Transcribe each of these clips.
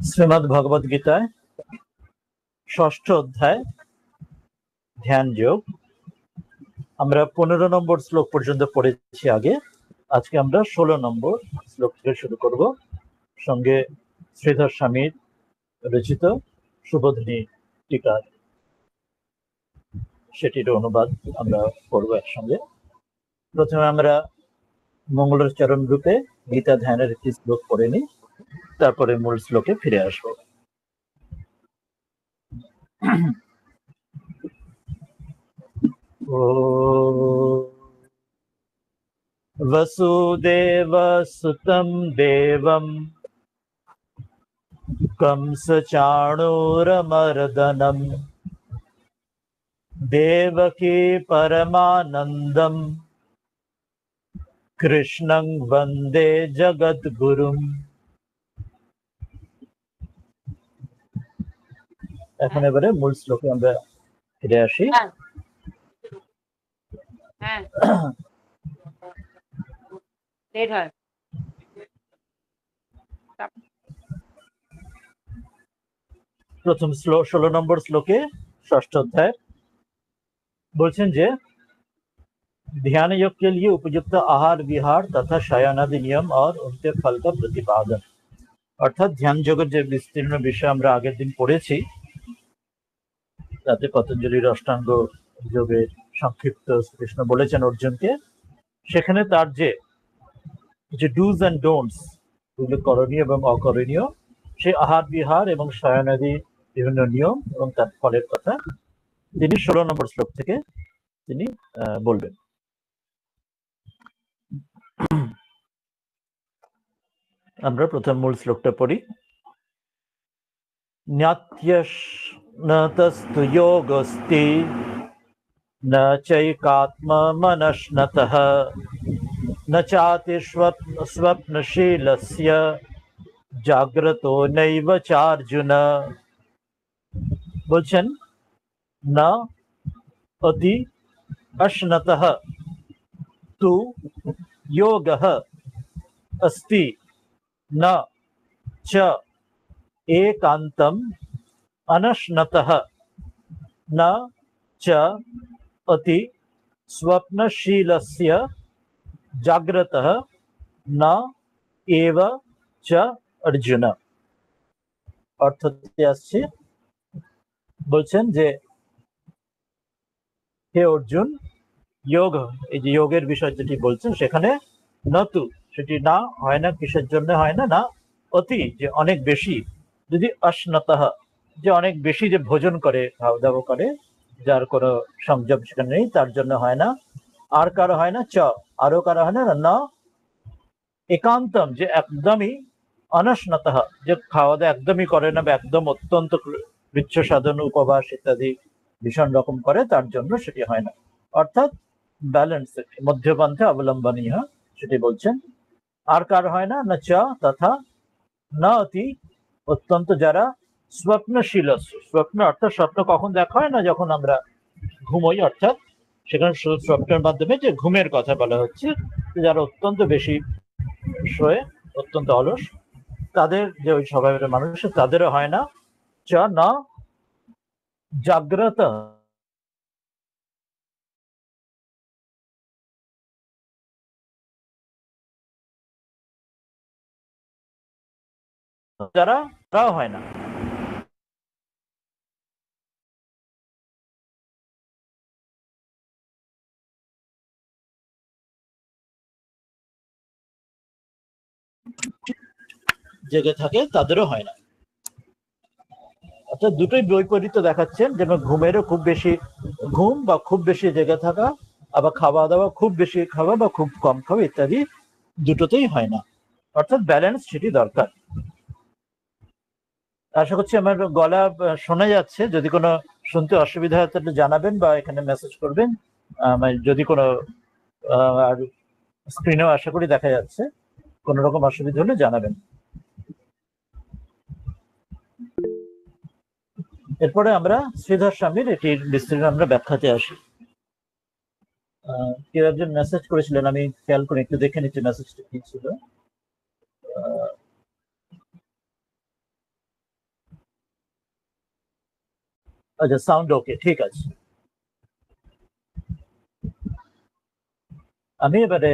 শ্রীমদ্ ভগবদ গীতায় ষষ্ঠ অধ্যায় ধ্যান যোগ। আমরা 15 নম্বর শ্লোক পর্যন্ত পড়েছি আগে। আজকে আমরা 16 নম্বর শ্লোক থেকে শুরু করব। সঙ্গে শ্রীধর স্বামীর রচিত সুবোধিনী টিকা, সেটির অনুবাদ আমরা পড়ব একসঙ্গে। প্রথমে আমরা মঙ্গলাচরণ রূপে গীতা ধ্যানের একটি শ্লোক পড়ে নিই, তারপরে মূল শ্লোকে ফিরে আসবো। वसुदेवसुतं देवं कंसचाणूरमर्दनं देवकी परमानन्दं कृष्णं वन्दे जगद्गुरुम्। এখন এবারে মূল শ্লোকে আমরা ফিরে আসি। প্রথম 16 নম্বর শ্লোকে ষষ্ঠ অধ্যায় বলছেন যে ध्यान योग के लिए उपयुक्त आहार विहार तथा शयनादि नियम और उनके फल का प्रतिपादन। অর্থাৎ ধ্যান যোগের যে বিস্তীর্ণ বিষয় আমরা আগের দিন পড়েছি, তাতে পতঞ্জলির অষ্টাঙ্গ যোগের সংক্ষিপ্ত কৃষ্ণ বলেছেন অর্জুনকে। সেখানে তার যে ডুজ অ্যান্ড ডোন্টস, যেগুলো করণীয় এবং অকরণীয়, সেই আহার বিহার এবং শয়নাদি বিভিন্ন নিয়ম এবং তার ফলের কথা তিনি 16 নম্বর শ্লোক থেকে তিনি বলবেন। আমরা প্রথম মূল শ্লোকটা পড়ি। ন্যাত্যস্নতস্তু যোগস্তি ন চৈকাত্মমনশ্নতঃ ন চাতি স্বপ্নশীলস্য জাগ্রতো নৈব চার্জুন। বলছেন না অতি অশ্নতঃ তু যোগঃ अस्ति न च एकान्तम अनश्नतः न च अति स्वप्नशीलस्य जाग्रतः न एव च अर्जुन। অর্থতে আসছে, বলছেন যে হে অর্জুন, যোগ, এই যে যোগের বিষয় যেটি বলছেন সেখানে নতু, সেটি না হয় না, কিসের জন্য হয় না, না অতি, যে অনেক বেশি, যদি অশ্নতঃ, যে অনেক বেশি যে ভোজন করে, খাওয়া দাওয়া করে, যার কোনো সংযম সেখানে নেই, তার জন্য হয় না। আর কারো হয় না, চ, আরো কারো হয় না, না একান্তম, যে একদমই, অনশ্নতঃ, যে খাওয়া দাওয়া একদমই করে না বা একদম অত্যন্ত কৃচ্ছ সাধন উপবাস ইত্যাদি ভীষণ রকম করে, তার জন্য সেটি হয় না। অর্থাৎ ব্যালেন্স, মধ্যপন্থা অবলম্বনীয়, সেটি বলছেন। আর কার হয় না, না চ তথা না অতি, অত্যন্ত যারা স্বপ্নশীল, স্বপ্ন অর্থাৎ স্বপ্ন কখন দেখা হয় না, যখন আমরা ঘুমোই, অর্থাৎ সেখানে স্বপ্নের মাধ্যমে যে ঘুমের কথা বলা হচ্ছে, যারা অত্যন্ত বেশি শোয়ে, অত্যন্ত অলস, তাদের যে ওই স্বভাবের মানুষ, তাদেরও হয় না। চ না জাগ্রত, যারা তাও হয় না। জেগে থাকে, তাদেরও হয় না। অর্থাৎ দুটোই বৈপরীত্য দেখাচ্ছেন, যেন ঘুমেরও খুব বেশি ঘুম বা খুব বেশি জেগে থাকা, আবার খাওয়া দাওয়া খুব বেশি খাওয়া বা খুব কম খাওয়া ইত্যাদি, দুটোতেই হয় না। অর্থাৎ ব্যালেন্স সেটি দরকার। আশা করছি আমার গলা শোনা যাচ্ছে। যদি কোনো শুনতে অসুবিধা হয় তাহলে জানাবেন বা এখানে মেসেজ করবেন। যদি কোনো আর স্ক্রিনেও আশা করি দেখা যাচ্ছে, কোনো রকম অসুবিধা হলে জানাবেন। এরপরে আমরা শ্রীধর স্বামীর এটির বিস্তীর্ণ আমরা ব্যাখ্যাতে আসি। কেউ একজন মেসেজ করেছিলেন, আমি খেয়াল করে একটু দেখে নিচ্ছি মেসেজটা কি ছিল। আচ্ছা, সাউন্ড ওকে, ঠিক আছে। আমি এবারে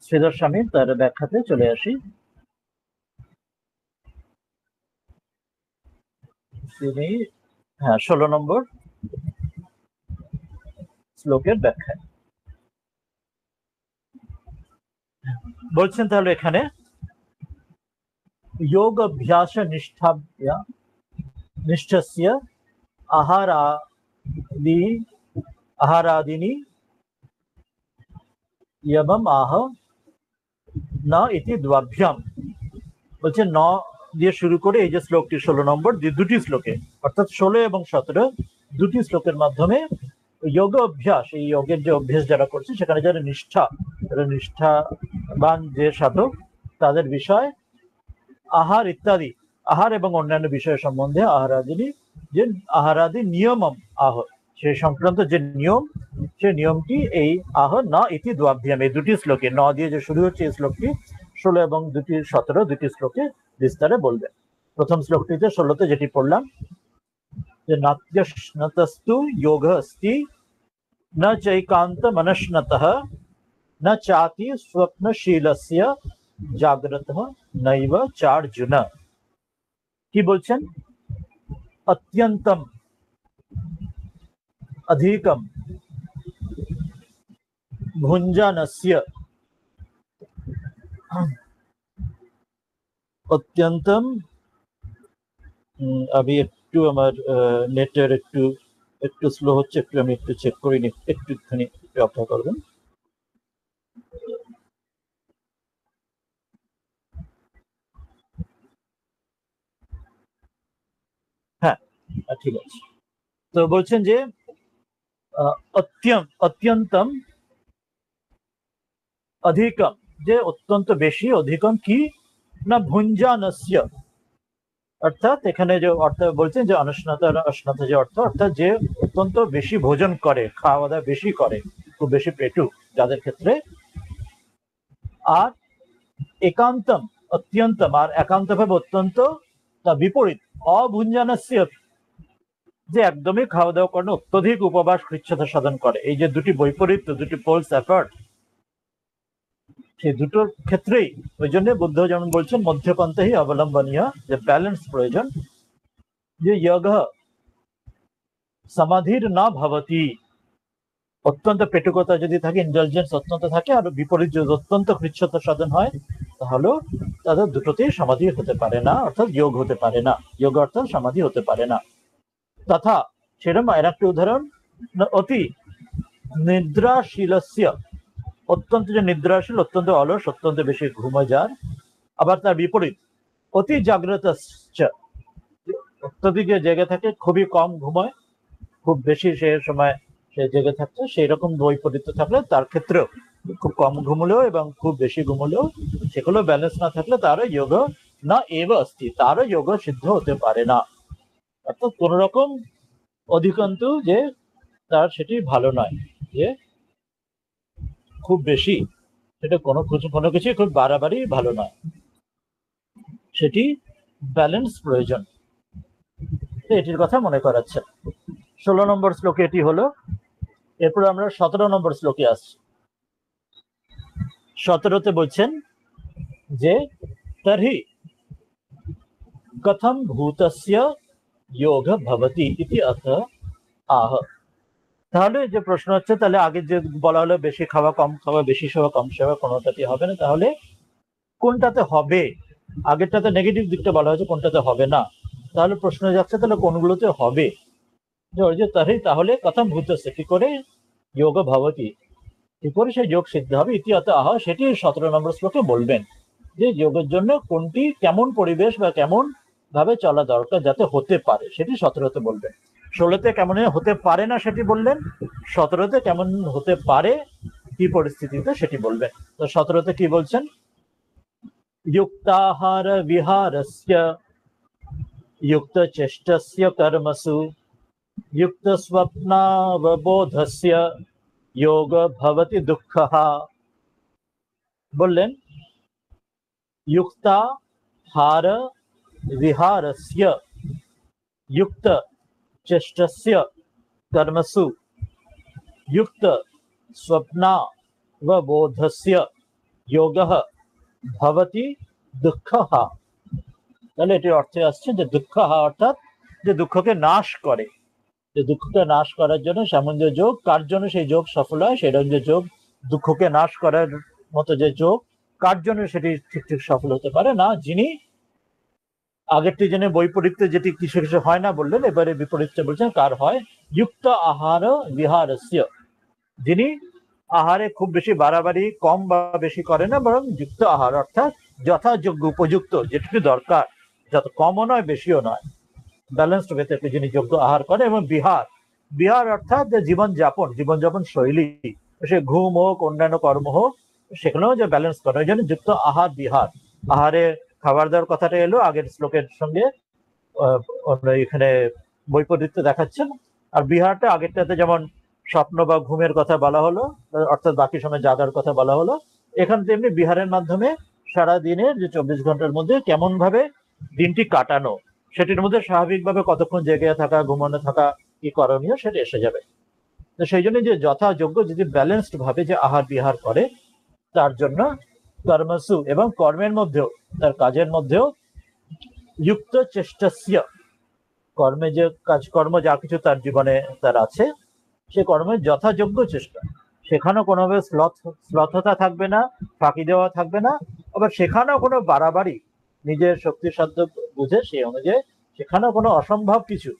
শ্রীধর স্বামী তার ব্যাখ্যাতে চলে আসি। তিনি 16 নম্বর শ্লোকের ব্যাখ্যায় বলছেন, তাহলে এখানে যোগ অভ্যাস নিষ্ঠস্য আহারাদিনি ইয়মম আহ না ইতি দ্বাভ্যাম। বলছে ন দিয়ে শুরু করে এই যে শ্লোকটি 16 নম্বর, দুটি শ্লোকে অর্থাৎ 16 এবং 17 দুটি শ্লোকের মাধ্যমে যোগ অভ্যাস, এই যোগের যে অভ্যাস যারা করছে সেখানে যারা নিষ্ঠাবান যে সাধক তাদের বিষয় আহার ইত্যাদি, আহার এবং অন্যান্য বিষয় সম্বন্ধে আহারাদি নিয়মম আহ, সেই সংক্রান্ত যে নিয়ম, সেই নিয়মটি এই আহ না ইতি দ্বাভ্যাম, এই দুটি শ্লোকে ন দিয়ে যে শুরু হচ্ছে এই শ্লোকটি 16 এবং 17 দুটি শ্লোকে বিস্তারে বলবেন। প্রথম শ্লোকটিতে 16তে যেটি পড়লাম যে নাত্যস্তু যোগ অস্তি না চৈকান্ত মনস্নতঃ না চাতি স্বপ্নশীলস্য জাগ্রতঃ নৈব চার্জুন। কি বলছেন? অত্যন্তম অধিকম ভুঞ্জানস্য, অত্যন্তম, আমি একটু আমার নেটের একটু স্লো হচ্ছে, একটু আমি একটু চেক করে নি, একটুখানি অপেক্ষা করবেন। হ্যাঁ, ঠিক আছে। তো বলছেন যে অত্যন্তম অধিকম, যে অত্যন্ত বেশি, অধিকম কি না ভুঞ্জানস্য, অর্থাৎ এখানে যে অর্থ বলছেন যে অনস্নতা যে অর্থ, অর্থাৎ যে অত্যন্ত বেশি ভোজন করে, খাওয়া দাওয়া বেশি করে, খুব বেশি পেটু যাদের ক্ষেত্রে। আর একান্তম, অত্যন্তম, আর একান্ত ভাবে অত্যন্ত, তা বিপরীত অভুঞ্জানস্য, যে একদমই খাওয়া দাওয়া করে, অত্যধিক উপবাস কৃচ্ছতা সাধন করে। এই যে দুটি বৈপরীত্য, দুটি পোলস অ্যাপার্ট, সেই দুটোর ক্ষেত্রেই ওই জন্য বুদ্ধ যেমন বলছেন মধ্যপন্থাহি অবলম্বনীয়, যে ব্যালেন্স প্রয়োজন, যে যোগ সমাধির না ভবতি, অত্যন্ত পেটুকতা যদি থাকে, ইন্টেলিজেন্স অত্যন্ত থাকে, আর বিপরীত যদি অত্যন্ত কৃচ্ছতা সাধন হয়, তাহলে তাদের দুটোতেই সমাধি হতে পারে না, অর্থাৎ যোগ হতে পারে না, যোগ অর্থাৎ সমাধি হতে পারে না। তথা সেরকম আর একটা উদাহরণ, অতি নিদ্রাশীলস্য, অত্যন্ত যে নিদ্রাশীল, অত্যন্ত অলস, অত্যন্ত বেশি ঘুমায় যার। আবার তার বিপরীত অতি জাগ্রত, অত্যধিক জেগে থাকে, খুবই কম ঘুমায়, খুব বেশি সে সময় সে জেগে থাকছে, সেই রকম বৈপরীত্য থাকলে তার ক্ষেত্রেও খুব কম ঘুমলেও এবং খুব বেশি ঘুমলেও সেগুলো ব্যালেন্স না থাকলে তারও যোগ না এব অস্তি, তারও যোগ সিদ্ধ হতে পারে না। অর্থাৎ কোন রকম অধিকন্ত যে তার সেটি ভালো নয়, যে খুব বেশি সেটা কোনো কিছু খুব বাড়াবাড়ি ভালো নয়, সেটি ব্যালেন্স প্রয়োজন। এটির কথা মনে করাচ্ছে 16 নম্বর শ্লোকে এটি হলো। এরপর আমরা 17 নম্বর শ্লোকে আসছি। 17তে বলছেন যে তর্হি কথম ভূতস্য যোগ ভবতি ইতি অত আহ। তাহলে যে প্রশ্ন হচ্ছে, তাহলে আগে যে বলা হলো বেশি খাওয়া কম খাওয়া, বেশি সেবা কম সেবা, কোনোটাতে হবে না, তাহলে কোনটাতে হবে? আগেরটাতে নেগেটিভ দিকটা বলা হয়েছে, কোনটাতে হবে না। তাহলে প্রশ্ন যাচ্ছে তাহলে কোনগুলোতে হবে? তাহলে কথম ভূতস্য, কি করে যোগ ভবতি, কি করে সেই যোগ সিদ্ধ হবে, ইতি অত আহ, সেটি 17 নম্বর শ্লোকে বলবেন, যে যোগের জন্য কোনটি কেমন পরিবেশ বা কেমন ভাবে চলা দরকার যাতে হতে পারে, সেটি 17তে বলবেন। 16তে কেমন হতে পারে না সেটি বললেন, 17তে কেমন হতে পারে কি পরিস্থিতিতে সেটি বলবেন। তো 17তে কি বলছেন? युक्ताहार विहारस्य युक्तचेष्टस्य कर्मसु युक्तस्वप्नावबोधस्य योग भवति दुःखः। বললেন युक्ताहार विहारस्य, युक्त चेष्टस्य कर्मसु युक्त स्वप्नावबोधस्य योगः भवति दुःखः। তাহলে এটির অর্থে আসছে যে দুঃখः অর্থাৎ যে দুঃখকে নাশ করে, যে দুঃখকে নাশ করার জন্য সামান্য যোগ, কার জন্য সেই যোগ সফল হয়, সেটা যে যোগ দুঃখকে নাশ করার মতো যে যোগ, কার জন্য সেটি ঠিক ঠিক সফল হতে পারে না, যিনি আগেরটি জেনে বৈপরীত্য যেটি কিছু কিছু হয় না বললেন, এবারে বিপরীতটা বলছেন কার হয়, যুক্ত আহার বিহারস্য, যিনি আহারে খুব বেশি বাড়াবাড়ি কম বা বেশি করে না, বরং যুক্ত আহার অর্থাৎ যথাযোগ্য উপযুক্ত যেটুকু দরকার, যত কমও নয় বেশিও নয়, ব্যালেন্সড ওয়েতে যিনি যোগ্য আহার করে। এবং বিহার, বিহার অর্থাৎ যে জীবনযাপন শৈলী, সে ঘুম হোক অন্যান্য কর্ম হোক, সেখানেও যে ব্যালেন্স করে, ওই জন্য যুক্ত আহার বিহার। আহারে খাবার দাবার কথাটা এলো আগের শ্লোকের সঙ্গে, এখানে বৈপরীত্য দেখাচ্ছেন। আর বিহারটা আগেরটাতে যেমন স্বপ্ন বা ঘুমের কথা বলা হলো, অর্থাৎ বাকি সময় জাগার কথা বলা হলো, এখানে তেমনি বিহারের মাধ্যমে সারা দিনের যে 24 ঘন্টার মধ্যে কেমন ভাবে দিনটি কাটানো, সেটির মধ্যে স্বাভাবিকভাবে কতক্ষণ জেগে থাকা, ঘুমানো থাকা, কি করণীয় সেটা এসে যাবে। তো সেই জন্য যে যথাযোগ্য যদি ব্যালেন্সড ভাবে যে আহার বিহার করে, তার জন্য কর্মসু এবং কর্মের মধ্যেও, তার কাজের মধ্যেও যুক্ত চেষ্টাস্য, কর্মে যে কাজকর্ম যা কিছু তার জীবনে তার আছে, সে কর্মের যথাযোগ্য চেষ্টা, সেখানেও কোনোভাবে শ্লথতা থাকবে না, ফাঁকি দেওয়া থাকবে না, আবার সেখানেও কোনো বাড়াবাড়ি নিজের শক্তি সাধ্য বুঝে সেই অনুযায়ী, সেখানেও কোনো অসম্ভব কিছু,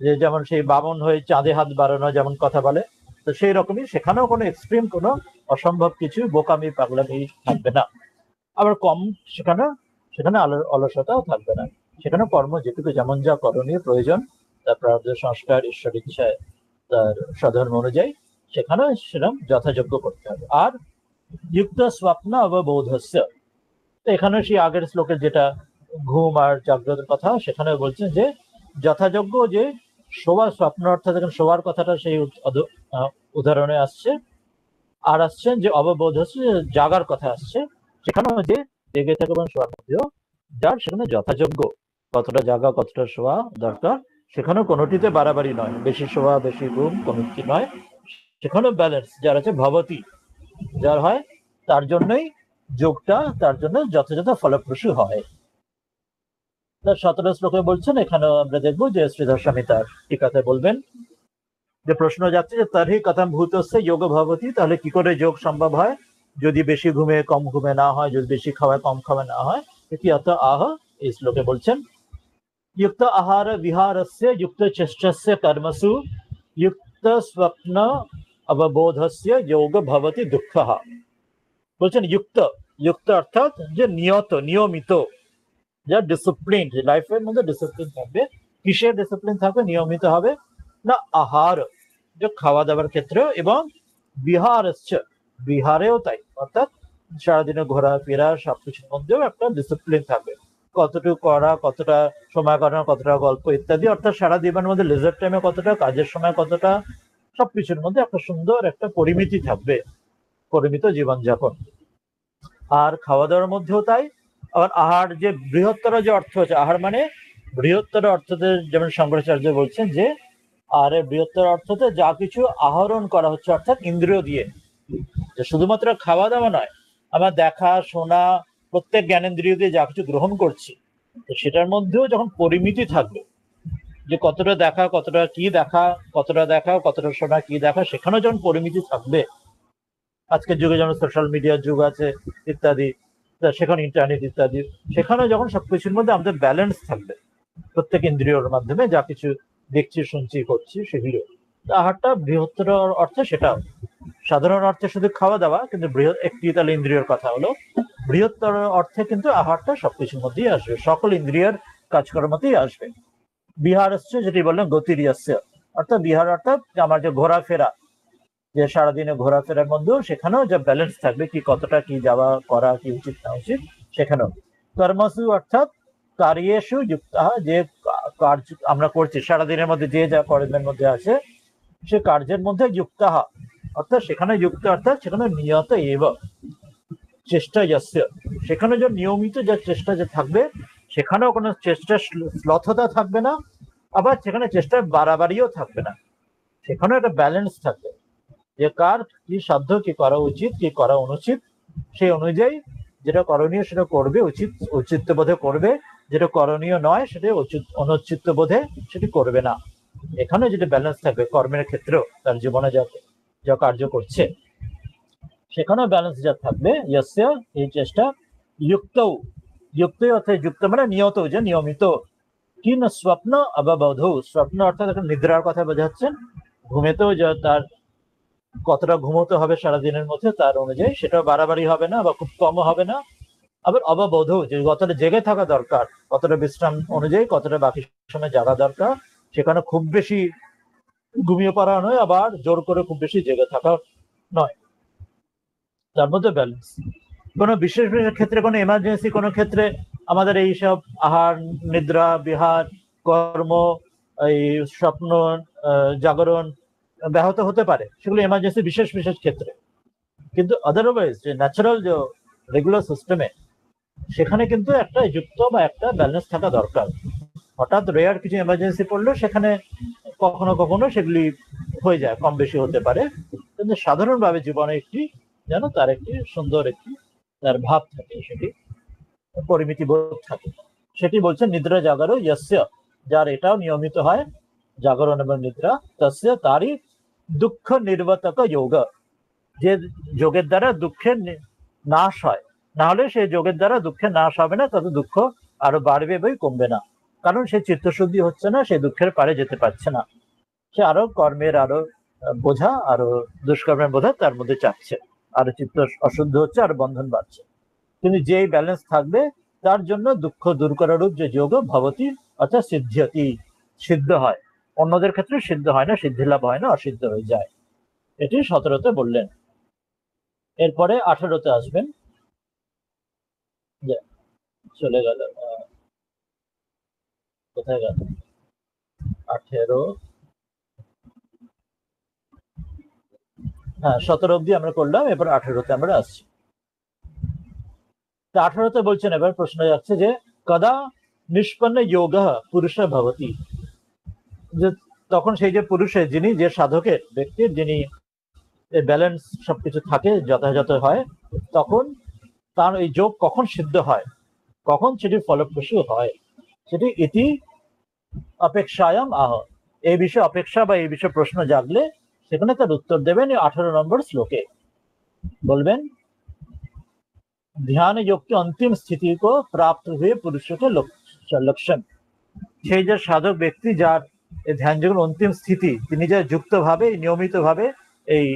যে যেমন সেই বামন হয়ে চাঁদে হাত বাড়ানো যেমন কথা বলে, তো সেই রকমই সেখানেও কোনো এক্সট্রিম কোনো অসম্ভব কিছু বোকামি পাগলামি থাকবে না। আবার কম সেখানে অলসতাও থাকবে না, সেখানে কর্ম যেটুকু যেমন যা করণীয় প্রয়োজন, তার প্রারব্ধ সংস্কার ঈশ্বর ইচ্ছায় তার সাধর্ম অনুযায়ী সেখানেও সেরকম যথাযোগ্য করতে হবে। আর যুক্ত স্বপ্ন অববোধস্য, এখানে সেই আগের শ্লোকে যেটা ঘুম আর জাগ্রতের কথা, সেখানে বলছেন যে যথাযোগ্য যে শোয়া, স্বপ্ন অর্থাৎ এখানে শোয়ার কথাটা সেই উদাহরণে আসছে। আর আসছেন যে অববোধ হচ্ছে জাগার কথা আসছে, সেখানেও যে জেগে থাকে এবং শোয়ার মধ্যেও যার সেখানে যথাযোগ্য কতটা জাগা কতটা শোয়া দরকার, সেখানেও কোনোটিতে বাড়াবাড়ি নয়, বেশি শোয়া বেশি ঘুম কোনোটি নয়, সেখানেও ব্যালেন্স যার আছে ভবতি, যার হয় তার জন্যই যোগটা তার জন্য যথাযথ ফলপ্রসূ হয়। তার 17 শ্লোকে বলছেন, এখানে আমরা দেখবো যে শ্রীধর স্বামী তার টিকাতে বলবেন যে প্রশ্ন যাচ্ছে যে তারহি কথাম ভূতস্য যোগ ভবতি, তাহলে কি করে যোগ সম্ভব হয় যদি বেশি ঘুমে কম ঘুমে না হয়, যদি বেশি খাওয়ায় কম খাওয়া না হয়। ইত্যত আহ, এই শ্লোকে বলছেন युक्त आहार विहारस्य युक्त चेष्टस्य कर्मसु युक्त स्वप्न अवबोधस्य योग भवति दुःखः। বলছেন যুক্ত, যুক্ত অর্থাৎ যে নিয়ত নিয়মিত, যা ডিসিপ্লিন, লাইফের মধ্যে ডিসিপ্লিন থাকবে। কিসের ডিসিপ্লিন থাকবে? নিয়মিত হবে না আহার, যে খাওয়া দাওয়ার ক্ষেত্রে, এবং বিহারস্য, বিহারেও তাই, অর্থাৎ সারাদিনে ঘোরাফেরা সবকিছুর মধ্যেও একটা ডিসিপ্লিন থাকবে, কতটুকু করা, কতটা সময় কাটানো, কতটা গল্প ইত্যাদি, অর্থাৎ সারা দিনের মধ্যে লেজার টাইমে কতটা, কাজের সময় কতটা, সবকিছুর মধ্যে একটা সুন্দর একটা পরিমিতি থাকবে, পরিমিত জীবনযাপন। আর খাওয়া দাওয়ার মধ্যেও তাই। আবার আহার যে বৃহত্তর যে অর্থ হচ্ছে, আহার মানে বৃহত্তর অর্থতে, যেমন শঙ্করাচার্য বলছেন যে আহারের বৃহত্তর অর্থতে যা কিছু আহরণ করা হচ্ছে, অর্থাৎ ইন্দ্রিয় দিয়ে, যে শুধুমাত্র খাওয়া দাওয়া নয়, আমার দেখা শোনা প্রত্যেক জ্ঞানেন্দ্রিয় দিয়ে যা কিছু গ্রহণ করছি, তো সেটার মধ্যেও যখন পরিমিতি থাকবে, যে কতটা দেখা, কতটা কি দেখা, কতটা দেখা, কতটা শোনা, কি দেখা, সেখানেও যখন পরিমিতি থাকবে, আজকের যুগে যেমন সোশ্যাল মিডিয়ার যুগ আছে ইত্যাদি, সেখানে ইন্টারনেট ইত্যাদি, সেখানে যখন সবকিছুর মধ্যে আমাদের ব্যালেন্স থাকবে, প্রত্যেক ইন্দ্রিয়র মাধ্যমে যা কিছু দেখছি শুনছি করছি সেগুলো, আহারটা বৃহত্তর অর্থে সেটাও। সাধারণ অর্থে শুধু খাওয়া দাওয়া, কিন্তু বৃহৎ একটি তাহলে ইন্দ্রিয়র কথা হলো, বৃহত্তর অর্থে কিন্তু আহারটা সবকিছুর মধ্যেই আসবে, সকল ইন্দ্রিয়ের কাজকর্মতেই আসবে। বিহার আসছে যেটি বললাম গতিরিয়াস্য, অর্থাৎ বিহার অর্থাৎ আমার যে ঘোরাফেরা, যে সারাদিনে ঘোরাফেরার মধ্যেও সেখানেও যে ব্যালেন্স থাকবে, কি কতটা কি যাওয়া করা, কি উচিত না উচিত, সেখানেও। কর্মসু অর্থাৎ কার্যেষু যুক্ত, যে কার্য আমরা করছি সারাদিনের মধ্যে, যে যা কর্মের মধ্যে আছে, সে কার্যের মধ্যে যুক্ত, অর্থাৎ সেখানে যুক্ত অর্থাৎ সেখানে নিয়ত এব চেষ্টা যাচ্ছে, সেখানে যে নিয়মিত যে চেষ্টা যে থাকবে, সেখানেও কোনো চেষ্টা শ্লথতা থাকবে না, আবার সেখানে চেষ্টার বাড়াবাড়িও থাকবে না, সেখানেও একটা ব্যালেন্স থাকবে যে কার কি সাধ্য, কি করা উচিত, কি করা অনুচিত, সেই অনুযায়ী যেটা করণীয় সেটা করবে, উচিত ঔচিত্য বোধে করবে, যেটা করণীয় নয় সেটা অনুচিত্ত বোধে সেটি করবে না। এখানে যেটা ব্যালেন্স থাকবে কর্মের ক্ষেত্রেও, তার জীবনে যা কার্য করছে সেখানেও ব্যালেন্স যা থাকবে, ইয়স্য এই চেষ্টা, যুক্ত যুক্ত অর্থাৎ যুক্ত মানে নিয়ত, যে নিয়মিত, কি না স্বপ্ন অববোধ, স্বপ্ন অর্থাৎ এখন নিদ্রার কথা বোঝাচ্ছেন, ঘুমেতেও যা তার কতটা ঘুমোতে হবে সারাদিনের মধ্যে তার অনুযায়ী সেটাও বাড়াবাড়ি হবে না বা খুব কমও হবে না। আবার অববোধ, যে কতটা জেগে থাকা দরকার, কতটা বিশ্রাম অনুযায়ী কতটা বাকি সময় জাগা দরকার, সেখানে খুব বেশি ঘুমিয়ে পড়া নয়, আবার জোর করে খুব বেশি জেগে থাকা নয়, তার মধ্যে ব্যালেন্স। কোনো বিশেষ বিশেষ ক্ষেত্রে, কোনো এমার্জেন্সি কোনো ক্ষেত্রে আমাদের এইসব আহার, নিদ্রা, বিহার, কর্ম, এই স্বপ্ন, জাগরণ ব্যাহত হতে পারে, সেগুলো এমার্জেন্সি বিশেষ বিশেষ ক্ষেত্রে। কিন্তু আদারওয়াইজ যে ন্যাচারাল যে রেগুলার সিস্টেমে, সেখানে কিন্তু একটা যুক্ত বা একটা ব্যালেন্স থাকা দরকার। হঠাৎ রেয়ার কিছু এমার্জেন্সি পড়লে সেখানে কখনো কখনো সেগুলি হয়ে যায়, কম বেশি হতে পারে, কিন্তু সাধারণভাবে জীবনে একটি যেন তার একটি সুন্দর একটি তার ভাব থাকে, সেটি পরিমিতি বোধ থাকে, সেটি বলছেন নিদ্রা জাগরো ইয়স্য, যার এটাও নিয়মিত হয় জাগরণ এবং নিদ্রা, তস্য তারই দুঃখ নির্বর্তক যোগ, যে যোগের দ্বারা দুঃখের নাশ হয়, না হলে সেই যোগের দ্বারা দুঃখের নাশ হবে না, তত দুঃখ আরো বাড়বে বই কমবে না, কারণ সে চিত্তশুদ্ধি হচ্ছে না, সে দুঃখের পারে যেতে পারছে না, সে আরো কর্মের আরো বোঝা, আরো দুষ্কর্মের বোঝা তার মধ্যে চাচ্ছে, আরো চিত্ত অশুদ্ধ হচ্ছে, আরো বন্ধন বাড়ছে। কিন্তু যেই ব্যালেন্স থাকবে তার জন্য দুঃখ দূর করার রূপ যে যোগ ভবতী অর্থাৎ সিদ্ধিয়তি, সিদ্ধ হয়, অন্যদের ক্ষেত্রে সিদ্ধ হয় না, সিদ্ধি লাভ হয় না, অসিদ্ধ হয়ে যায়। এটি 17তে বললেন। এরপরে 18তে আসবেন, চলে গেল, কোথায় গেল, 18, হ্যাঁ 17 অব্দি আমরা করলাম, এবার 18তে আমরা আসছি। 18তে বলছেন, এবার প্রশ্ন যাচ্ছে যে কদা নিষ্পন্ন যোগ পুরুষ ভবতি, যে তখন সেই যে পুরুষের, যিনি যে সাধকের ব্যক্তির, যিনি ব্যালেন্স সবকিছু থাকে যথাযথ হয়, তখন তার এই যোগ কখন সিদ্ধ হয়, কখন সেটি ফলপ্রসূ হয়, সেটি ইতি অপেক্ষায়াম আহ, এই বিষয়ে অপেক্ষা বা এই বিষয়ে প্রশ্ন জাগলে সেখানে তার উত্তর দেবেন 18 নম্বর শ্লোকে। বলবেন ध्यान योग की अंतिम स्थिति को प्राप्त हुए पुरुषों के लक्षण, সেই যে সাধক ব্যক্তি যার ধ্যান যোগের অন্তিম স্থিতি, তিনি যা যুক্ত ভাবে নিয়মিত ভাবে এই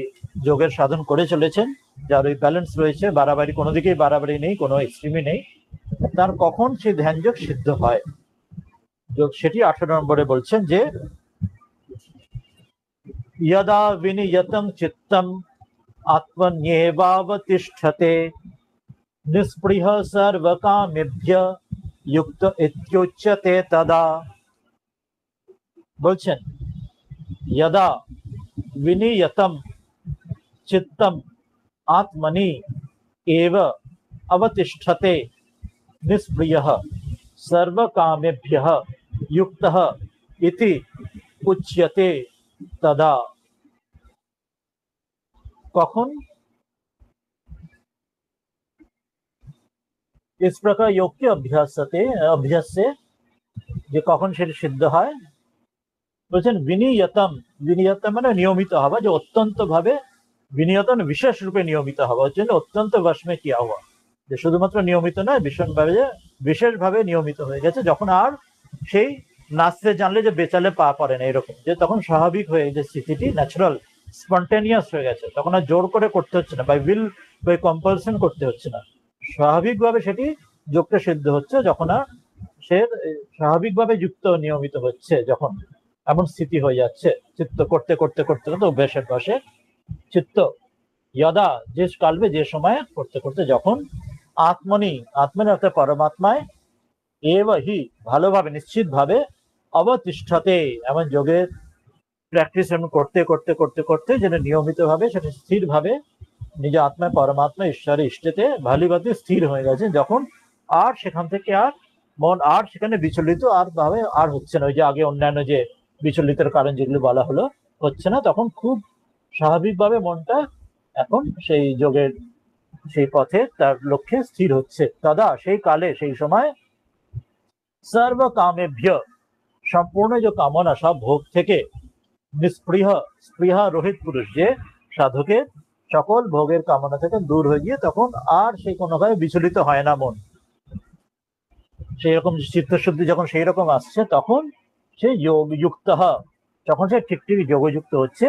যোগের সাধন করে চলেছেন, যার ওই ব্যালেন্স রয়েছে, বাড়াবাড়ি কোনো দিকেই বাড়াবাড়ি নেই, কোনো এক্সট্রিমই নেই, তার কখন সেই ধ্যান যোগ সিদ্ধ হয়, সেটি 18 নম্বরে বলছেন যে यदा विनियतं चित्तम् आत्मन्येवावतिष्ठते निस्पृह सर्वकामेभ्यः युक्त इत्युच्यते तदा, বলছেন यदा विनियतं चित्तम् आत्मनि एव अवतिष्ठते निस्पृहः सर्वकामेभ्यः युक्तः इति उच्यते तदा, कौन इस प्रकार योग के अभ्यास से যে কখন সেটি সিদ্ধ হয়, বলছেন বিনিয়তম, বিনিয়তম মানে নিয়মিত হওয়া, যে অত্যন্ত ভাবে, বিনিয়তম বিশেষ রূপে নিয়মিত হওয়া, হচ্ছে অত্যন্ত বশমে কিয়া হওয়া, যে শুধুমাত্র নিয়মিত নয়, ভীষণভাবে বিশেষভাবে নিয়মিত হয়ে গেছে, যখন আর সেই নাচতে জানলে যে বেচালে পা পড়ে না, এরকম, যে তখন স্বাভাবিক হয়ে যে স্থিতিটি ন্যাচারাল স্পন্টেনিয়াস হয়ে গেছে, তখন আর জোর করে করতে হচ্ছে না, বাই উইল বাই কম্পালশন করতে হচ্ছে না, স্বাভাবিকভাবে সেটি যোগটা সিদ্ধ হচ্ছে, যখন আর সে স্বাভাবিকভাবে যুক্ত নিয়মিত হচ্ছে, যখন এমন স্থিতি হয়ে যাচ্ছে, চিত্ত করতে করতে করতে করতে অভ্যাসের বসে চিত্ত, यदा যে কালবে, যে সময় করতে করতে, যখন আত্মনি, আত্মনি অর্থাৎ পরমাত্মায়, এব হি ভালোভাবে নিশ্চিত ভাবে, অবতিষ্ঠতে এমন যোগের প্র্যাকটিস এমন করতে করতে করতে করতে যেন নিয়মিত ভাবে সেটা স্থির ভাবে নিজ আত্মায় পরমাত্মা ঈশ্বরে ইষ্টতে ভালিভাবে স্থির হয়ে গেছে, যখন আর সেখান থেকে আর মন আর সেখানে বিচলিত আর ভাবে আর হচ্ছে না, ওই যে আগে অন্যান্য যে বিচলিতের কারণ যেগুলো বলা হলো হচ্ছে না, তখন খুব স্বাভাবিকভাবে মনটা এখন সেই যোগের সেই পথে তার লক্ষ্যে স্থির হচ্ছে। তদা সেই কালে সেই সময় সর্ব কামেভ্য সম্পূর্ণ যে কামনা সব ভোগ থেকে নিস্পৃহ স্পৃহা রহিত পুরুষ যে সাধকের সকল ভোগের কামনা থেকে দূর হয়ে গিয়ে তখন আর সেই কোনোভাবে বিচলিত হয় না মন, সেই রকম চিত্তশুদ্ধি যখন সেই রকম আসছে তখন সে যোগ যুক্ত, যখন সে ঠিক ঠিক যোগযুক্ত হচ্ছে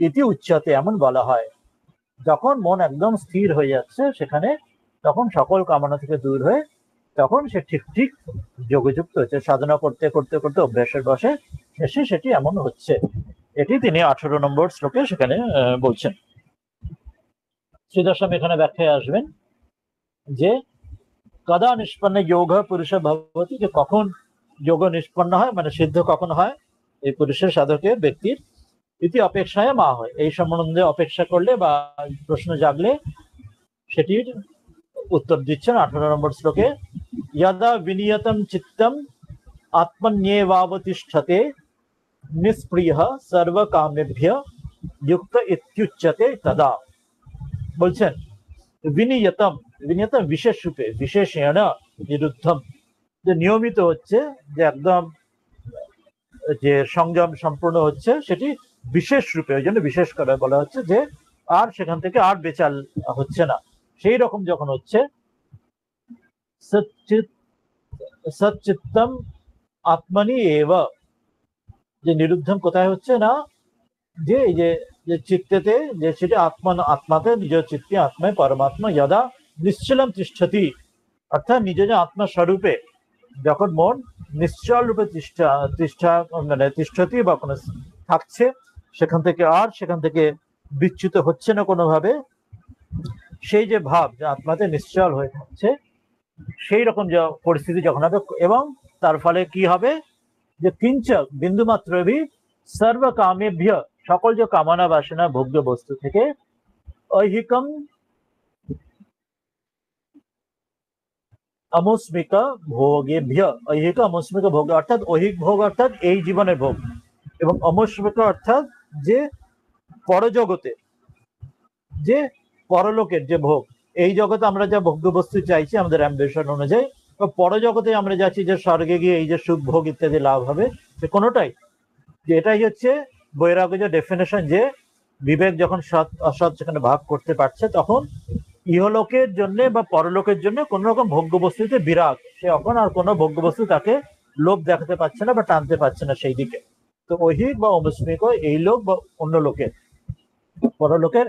ইতি উচ্চতে এমন বলা হয়। যখন মন একদম স্থির হয়ে যাচ্ছে সেখানে তখন সকল কামনা থেকে দূর হয়ে তখন সে ঠিক ঠিক যোগযুক্ত হচ্ছে, সাধনা করতে করতে করতে অভ্যাসের বসে শেষে সেটি এমন হচ্ছে। এটি তিনি 18 নম্বর শ্লোকে সেখানে বলছেন। শ্রীদর্শন এখানে ব্যাখ্যায় আসবেন যে কদা নিষ্পন্ন যোগ পুরুষ ভবতি, যে কখন যোগ নিষ্পন্ন হয় মানে সিদ্ধ কখন হয় এই পুরুষের সাধকের ব্যক্তির, ইতি অপেক্ষায় মা হয় এই সম্বন্ধে অপেক্ষা করলে বা প্রশ্ন জাগলে সেটির উত্তর দিচ্ছেন 18 নম্বর শ্লোকে। যদা বিনিয়তম চিত্তম আত্মন্যেবাবতিষ্ঠতে নিষ্প্রিয় সর্বকামেভ্য যুক্ত ইত্যুচ্যতে তদা। বলছেন বিনিয়তম, বিনিয়তম বিশেষ রূপে বিশেষেণ নিরুদ্ধম, যে নিয়মিত হচ্ছে, যে একদম যে সংযম সম্পূর্ণ হচ্ছে সেটি বিশেষ রূপে, ওই জন্য বিশেষ করে বলা হচ্ছে যে আর সেখান থেকে আর বেচাল হচ্ছে না, সেই রকম যখন হচ্ছে সচ্চিত্তম আত্মনি এব, যে নিরুদ্ধম কোথায় হচ্ছে না, যে এই যে চিত্তেতে, যে সেটি আত্মাতে নিজ চিত্তে আত্মায় পরমাত্মা যদা নিশ্চলম তিষ্ঠতি, অর্থাৎ নিজ যে আত্মা স্বরূপে যখন মন নিশ্চল রূপে মানে তিষ্ঠতি বা কোনো থাকছে, সেখান থেকে বিচ্যুত হচ্ছে না কোনোভাবে, সেই যে ভাব যে আত্মাতে নিশ্চল হয়ে থাকছে, সেই রকম যে পরিস্থিতি যখন হবে, এবং তার ফলে কি হবে যে কিঞ্চ বিন্দু মাত্র সর্ব কামেভ্য সকল যে কামনা বাসনা ভোগ্য বস্তু থেকে ঐহিকম আমস্মিক ভোগেভ্য, ঐহিক আমস্মিক ভোগ অর্থাৎ ঐহিক ভোগ অর্থাৎ এই জীবনের ভোগ, এবং আমস্মিক অর্থাৎ যে পরজগতে যে পরলোকের যে ভোগ, এই জগতে আমরা যা ভোগ্য বস্তু চাইছি আমাদের অ্যাম্বিশন অনুযায়ী, পরজগতে আমরা যাচ্ছি যে স্বর্গে গিয়ে এই যে সুখ ভোগ ইত্যাদি লাভ হবে, সে কোনোটাই, যে এটাই হচ্ছে বৈরাগ্য যে ডেফিনেশন, যে বিবেক যখন সৎ অসৎ সেখানে ভাগ করতে পারছে তখন ইহলোকের জন্য বা পরলোকের জন্য কোন রকম ভোগ্য বস্তুতে বিরাগ, সে এখন আর কোনো ভোগ্য বস্তু তাকে লোভ দেখাতে পারছে না বা টানতে পারছে না সেই দিকে। তো ঐহিক বা অমস্মিক এই লোক বা অন্য লোকের পরলোকের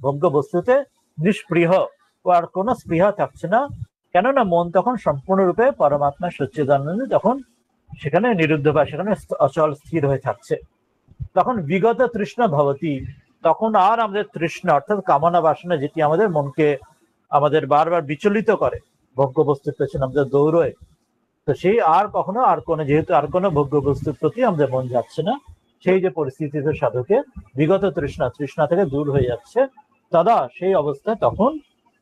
ভোগ্য বস্তুতে নিষ্পৃহ, আর কোনো স্পৃহা থাকছে না, কেননা মন তখন সম্পূর্ণরূপে পরমাত্মা সচ্চিদানন্দে তখন সেখানে নিরুদ্ধ বা সেখানে অচল স্থির হয়ে থাকছে। তখন বিগত তৃষ্ণা ভবতি, তখন আর আমাদের তৃষ্ণা অর্থাৎ কামনা বাসনা যেটি আমাদের মনকে আমাদের বারবার বিচলিত করে, ভোগ্য বস্তুর পেছনে আমাদের দৌড়য়, তো সেই আর কখনো আর কোনো, যেহেতু আর কোনো ভোগ্য বস্তুর প্রতি আমাদের মন যাচ্ছে না, সেই যে পরিস্থিতিতে সাধকের বিগত তৃষ্ণা থেকে দূর হয়ে যাচ্ছে, দাদা সেই অবস্থা তখন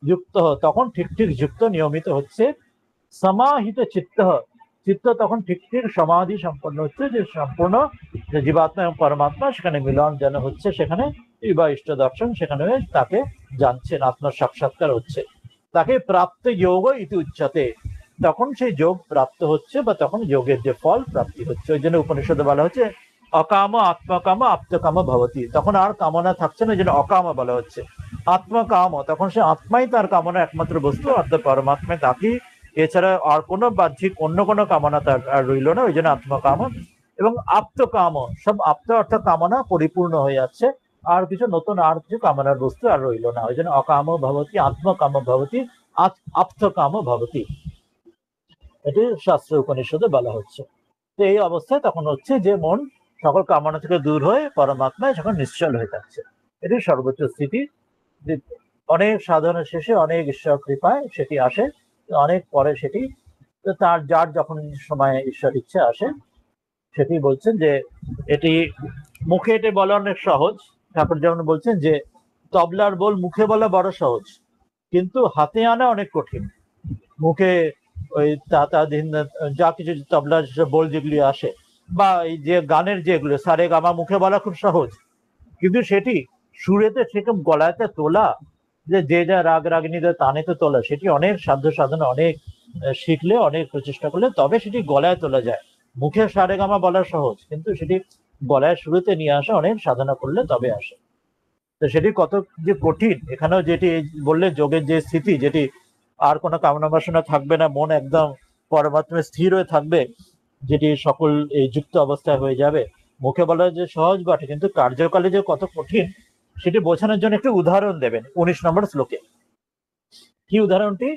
যুক্ত, তখন ঠিক ঠিক যুক্ত নিয়মিত হচ্ছে, সমাহিত চিত্ত তখন ঠিক ঠিক সমাধি সম্পন্ন হচ্ছে, যে সম্পূর্ণ যে জীবাত্মা এবং পরমাত্মা সেখানে মিলন যেন হচ্ছে, সেখানে বা ইষ্ট দর্শন সেখানে তাকে জানছেন, আত্মার সাক্ষাৎকার হচ্ছে, তাকে প্রাপ্ত যোগ ইতি উচ্চতে, তখন সেই যোগ প্রাপ্ত হচ্ছে বা তখন যোগের যে ফল প্রাপ্তি হচ্ছে। ওই জন্য উপনিষদে বলা হচ্ছে অকাম আত্মকাম আপ্তকাম ভবতি, তখন আর কামনা থাকছে না, যেন অকাম বলা হচ্ছে, আত্মকাম, তখন সে আত্মাই তার কামনা একমাত্র বস্তু, অর্থাৎ পরমাত্মায় তাকে, এছাড়া আর কোনো বাহ্যিক অন্য কোনো কামনা তার আর রইল না, ওই জন্য আত্মকাম। এবং আপ্তকাম, সব আপ্ত অর্থাৎ কামনা পরিপূর্ণ হয়ে যাচ্ছে, আর কিছু নতুন আর কিছু কামনার বস্তু আর রইল না, ওই জন্য অকাম ভবতি আত্মকাম ভবতি আপ্তকাম ভবতি, এটি শাস্ত্র উপনিষদে বলা হচ্ছে। তো এই অবস্থায় তখন হচ্ছে যে মন সকল কামনা থেকে দূর হয়ে পরমাত্মায় যখন নিশ্চল হয়ে যাচ্ছে, এটি সর্বোচ্চ স্থিতি। অনেক সাধনের শেষে অনেক ঈশ্বর কৃপায় সেটি আসে, অনেক পরে সেটি তার যার যখন সময় ঈশ্বর ইচ্ছে আসে, সেটি বলছেন যে এটি মুখে এটি বলা অনেক সহজ, ঠাকুর যেমন বলছেন যে তবলার বল মুখে বলা বড় সহজ, কিন্তু হাতে আনা অনেক কঠিন। মুখে ওই তাতাধীন যা কিছু তবলার বোল যেগুলি আসে, বা এই যে গানের যেগুলো সারে গামা মুখে বলা খুব সহজ, কিন্তু সেটি সুরেতে সেরকম গলাতে তোলা, যে যা রাগ রাগিনীদের তানেতে তোলা, সেটি অনেক সাধ্য সাধনা, অনেক শিখলে, অনেক প্রচেষ্টা করলে তবে সেটি গলায় তোলা যায়। মুখে সারে গামা বলা সহজ, কিন্তু সেটি গলায় শুরুতে নিয়ে আসা অনেক সাধনা করলে তবে আসে। তো সেটি কত যে কঠিন, এখানেও যেটি বললে যোগের যে স্থিতি, যেটি আর কোনো কামনা বাসনা থাকবে না, মন একদম পরমাত্মায় স্থির হয়ে থাকবে, যেটি সকল এই যুক্ত অবস্থায় হয়ে যাবে। মুখে বলা যে সহজ বটে, কিন্তু কার্যকালে যে কত কঠিন সেটি বোঝানোর জন্য একটি উদাহরণ দেবেন 19 নম্বর শ্লোকে। কি উদাহরণটি?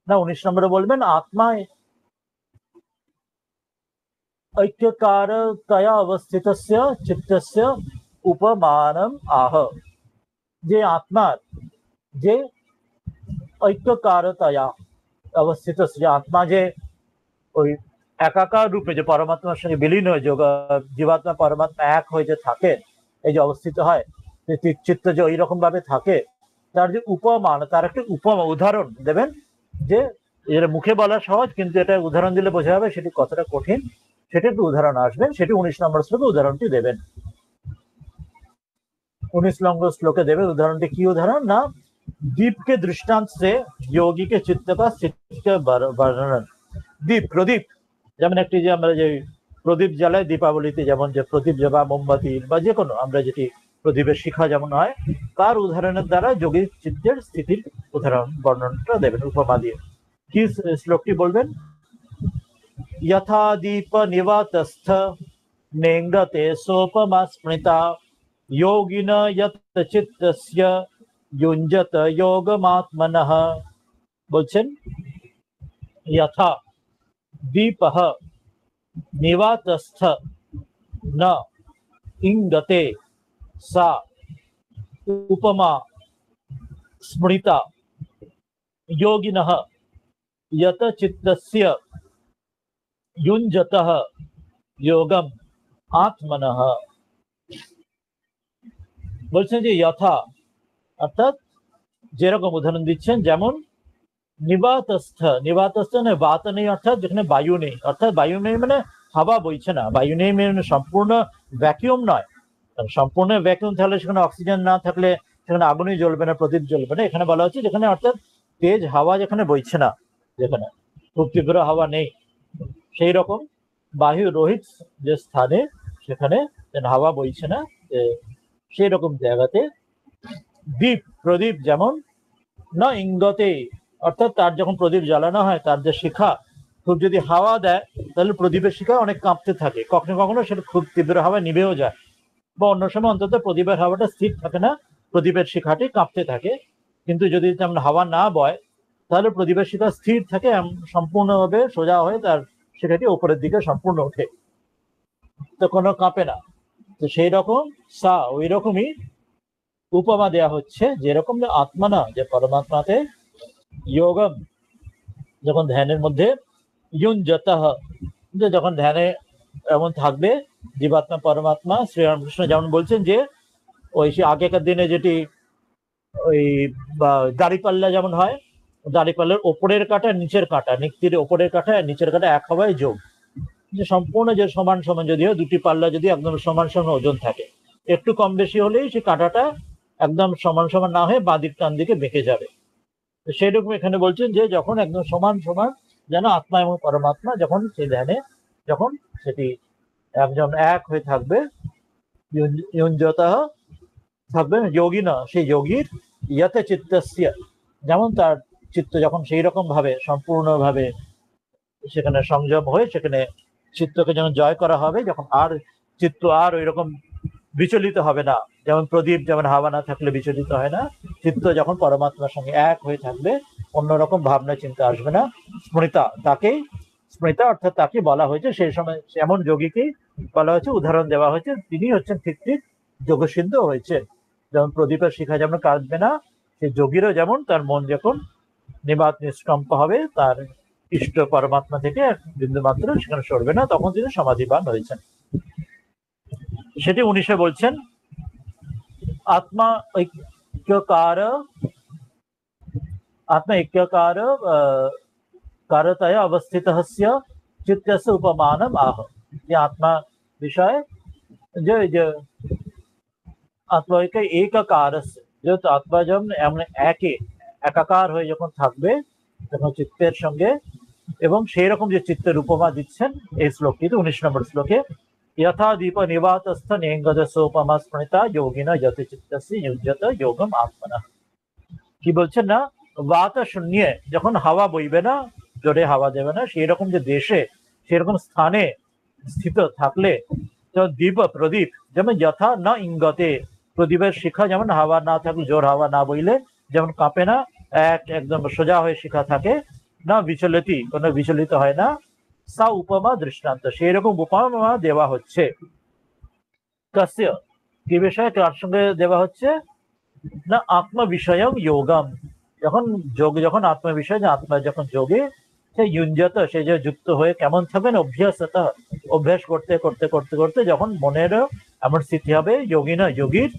না 19 নম্বরে বলবেন আত্মা ऐक्यकारतया अवस्थितस्य चित्तस्य उपमानम आह। যে আত্মার যে ঐক্যকারতয়া অবস্থিত, যে আত্মা যে ওই একাকার রূপে যে পরমাত্মার সঙ্গে বিলীন হয়ে যোগ, জীবাত্মা পরমাত্মা এক হয়ে যে থাকে, এই যে অবস্থিত হয়, চিত্ত যে ওই রকম ভাবে থাকে, তার যে উপমান, তার একটা উপমা উদাহরণ দেবেন, যে এর মুখে বলা সহজ, কিন্তু এটা উদাহরণ দিলে বোঝা যাবে সেটি কতটা কঠিন। সেটা একটু উদাহরণ আসবেন, সেটি 19 নম্বর শ্লোকে উদাহরণটি দেবেন। 19 নম্বর শ্লোকে দেবেন উদাহরণটি। কি উদাহরণ? না दीप के दृष्टांत से योगी के चित्त का स्थिति का वर्णन। दीप, प्रदीप, যেমন একটি যে আমরা যে প্রদীপ জ্বালাই দীপাবলিতে, যেমন যে প্রদীপ জ্বালা মোমবাতি বা যে কোনো আমরা যেটি প্রদীপের শিখা যেমন হয়, তার উদাহরণের দ্বারা যোগীর চিত্তের স্থিতির উদাহরণ বর্ণনটা দেবেন উপমা দিয়ে। কি শ্লোকটি বলবেন? यथा दीप निवातस्थ नेंगते सोपमा स्मृता योगिन यत चित्तस्य युञ्जत योगमात्मनः। বলছেন यथा दीपः निवातस्थ न इंगते सा उपमा स्मृता योगिनः यत चित्तस्य युञ्जतः योगम आत्मनः। বলছেন যে যথা, অর্থাৎ যেরকম উদাহরণ দিচ্ছেন, যেমন নিবাতস্থ, নিবাতস্থ মানে বাত নেই, অর্থাৎ যেখানে বায়ু নেই, অর্থাৎ বায়ু নেই মানে হাওয়া বইছে না, বায়ু নেই মানে সম্পূর্ণ ভ্যাকিউম নয়। সম্পূর্ণ ভ্যাকিউম থাকলে সেখানে অক্সিজেন না থাকলে সেখানে আগুনই জ্বলবে না, প্রদীপ জ্বলবে না। এখানে বলা হচ্ছে যেখানে অর্থাৎ তেজ হাওয়া যেখানে বইছে না, যেখানে খুব তীব্র হাওয়া নেই, সেই রকম বায়ু রহিত যে স্থানে সেখানে হাওয়া বইছে না, সেই রকম জায়গাতে দীপ, প্রদীপ যেমন না ইঙ্গতে, অর্থাৎ তার যখন প্রদীপ জ্বালানো হয়, তার যে শিখা খুব যদি হাওয়া দেয় তাহলে প্রদীপের শিখা অনেক কাঁপতে থাকে, কখনো কখনো সেটা খুব তীব্র হাওয়া নিভেও যায়, বা অন্য সময় অন্তত প্রদীপের হাওয়াটা স্থির থাকে না, প্রদীপের শিখাটি কাঁপতে থাকে। কিন্তু যদি তেমন হাওয়া না বয় তাহলে প্রদীপের শিখা স্থির থাকে, সম্পূর্ণভাবে সোজা হয়ে তার শিখাটি উপরের দিকে সম্পূর্ণ ওঠে, তো কোনো কাঁপে না। তো সেই রকম সা, ওই রকমই উপমা দেয়া হচ্ছে, যেরকম আত্মা না, যে পরমাত্মাতে যোগম, যখন ধ্যানের মধ্যে ইউঞ্জতঃ, যে যখন ধ্যানে এমন থাকবে জীবাত্মা পরমাত্মা, শ্রীরামকৃষ্ণ যেমন বলছেন যে ওই সে আগেকার দিনে যেটি ওই দাড়িপাল্লা যেমন হয়, দাড়িপাল্লার ওপরের কাটা নিচের কাটা, নিক্তির ওপরের কাটা আর নিচের কাটা এক হওয়ায় যোগ, যে সম্পূর্ণ যে সমান সমান, যদিও দুটি পাল্লা যদি একদম সমান সমান ওজন থাকে, একটু কম বেশি হলেই সেই কাঁটাটা একদম সমান সমান না হয়ে বাঁদিক টান দিকে বেঁকে যাবে। সেই রকম এখানে বলছেন যে যখন একদম সমান সমান যেন আত্মা এবং পরমাত্মা যখন সেই ধ্যানে যখন সেটি একজন এক হয়ে থাকবে, থাকবে যোগী না, সেই যোগীর ইয়াতে চিত্তস্য, যেমন তার চিত্ত যখন সেই রকম ভাবে সম্পূর্ণভাবে সেখানে সংযম হয়ে সেখানে চিত্তকে যখন জয় করা হবে, যখন আর চিত্ত আর ওই রকম বিচলিত হবে না, যেমন প্রদীপ যেমন হাওয়া না থাকলে বিচলিত হয় না, চিত্ত যখন পরমাত্মার সঙ্গে এক হয়ে থাকবে অন্যরকম ভাবনা চিন্তা আসবে না। স্মৃতা, তাকেই স্মৃতা অর্থাৎ তাকে বলা হয়েছে, সেই সময় এমন যোগীকেই বলা হয়েছে, উদাহরণ দেওয়া হয়েছে, তিনি হচ্ছেন ঠিক ঠিক যোগসিদ্ধ হয়েছে। যেমন প্রদীপের শিখা যেমন কাঁদবে না, সেই যোগীরও যেমন তার মন যখন নিবাত নিষ্কম্প হবে, তার ইষ্ট পরমাত্মা থেকে বিন্দু মাত্র সেখানে সরবে না, তখন তিনি সমাধিবান হয়েছেন। সেটি 19-এ বলছেন आत्मा ऐक्यकार, आत्मा ऐक्यकार कारतया अवस्थितस्य चित्तस्य उपमानम आह। ये आत्मा विषय जो जो আত্মা একাকার যেহেতু আত্মা যখন এমন একাকার হয়ে যখন থাকবে তখন চিত্তের সঙ্গে, এবং সেই রকম যে চিত্তের উপমা দিচ্ছেন এই শ্লোকটিতে 19 নম্বর শ্লোকে, यथा दीप निवातस्थ नेंगदसोपमा स्मृता योगिना यति चित्तस्य युज्यत योगम आत्मना। কি বলছেন না, বাত শূন্য যখন হাওয়া বইবে না, জোরে হাওয়া দেবে না, সেই রকম যে দেশে সেরকম স্থানে স্থিত থাকলে, যেমন দীপ প্রদীপ যেমন যথা না ইঙ্গতে, প্রদীপের শিখা যেমন হাওয়া না থাকলে, জোর হাওয়া না বইলে যেমন কাঁপে না, একদম সোজা হয়ে শিখা থাকে না, বিচলিত কোনো বিচলিত হয় না, সা উপমা দৃষ্টান্ত সেই রকম উপমা দেওয়া হচ্ছে। কাস্য কি বিষয়ে, কার সঙ্গে দেওয়া হচ্ছে না, আত্ম বিষয়ক যোগম, যখন যোগ যখন আত্ম বিষয় আত্মা যখন যোগে সে ইউঞ্জত সে যে যুক্ত হয়ে কেমন থাকবেন, অভ্যাসত অভ্যাস করতে করতে করতে করতে যখন মনেরও এমন স্থিতি হবে যোগিনা যোগীর,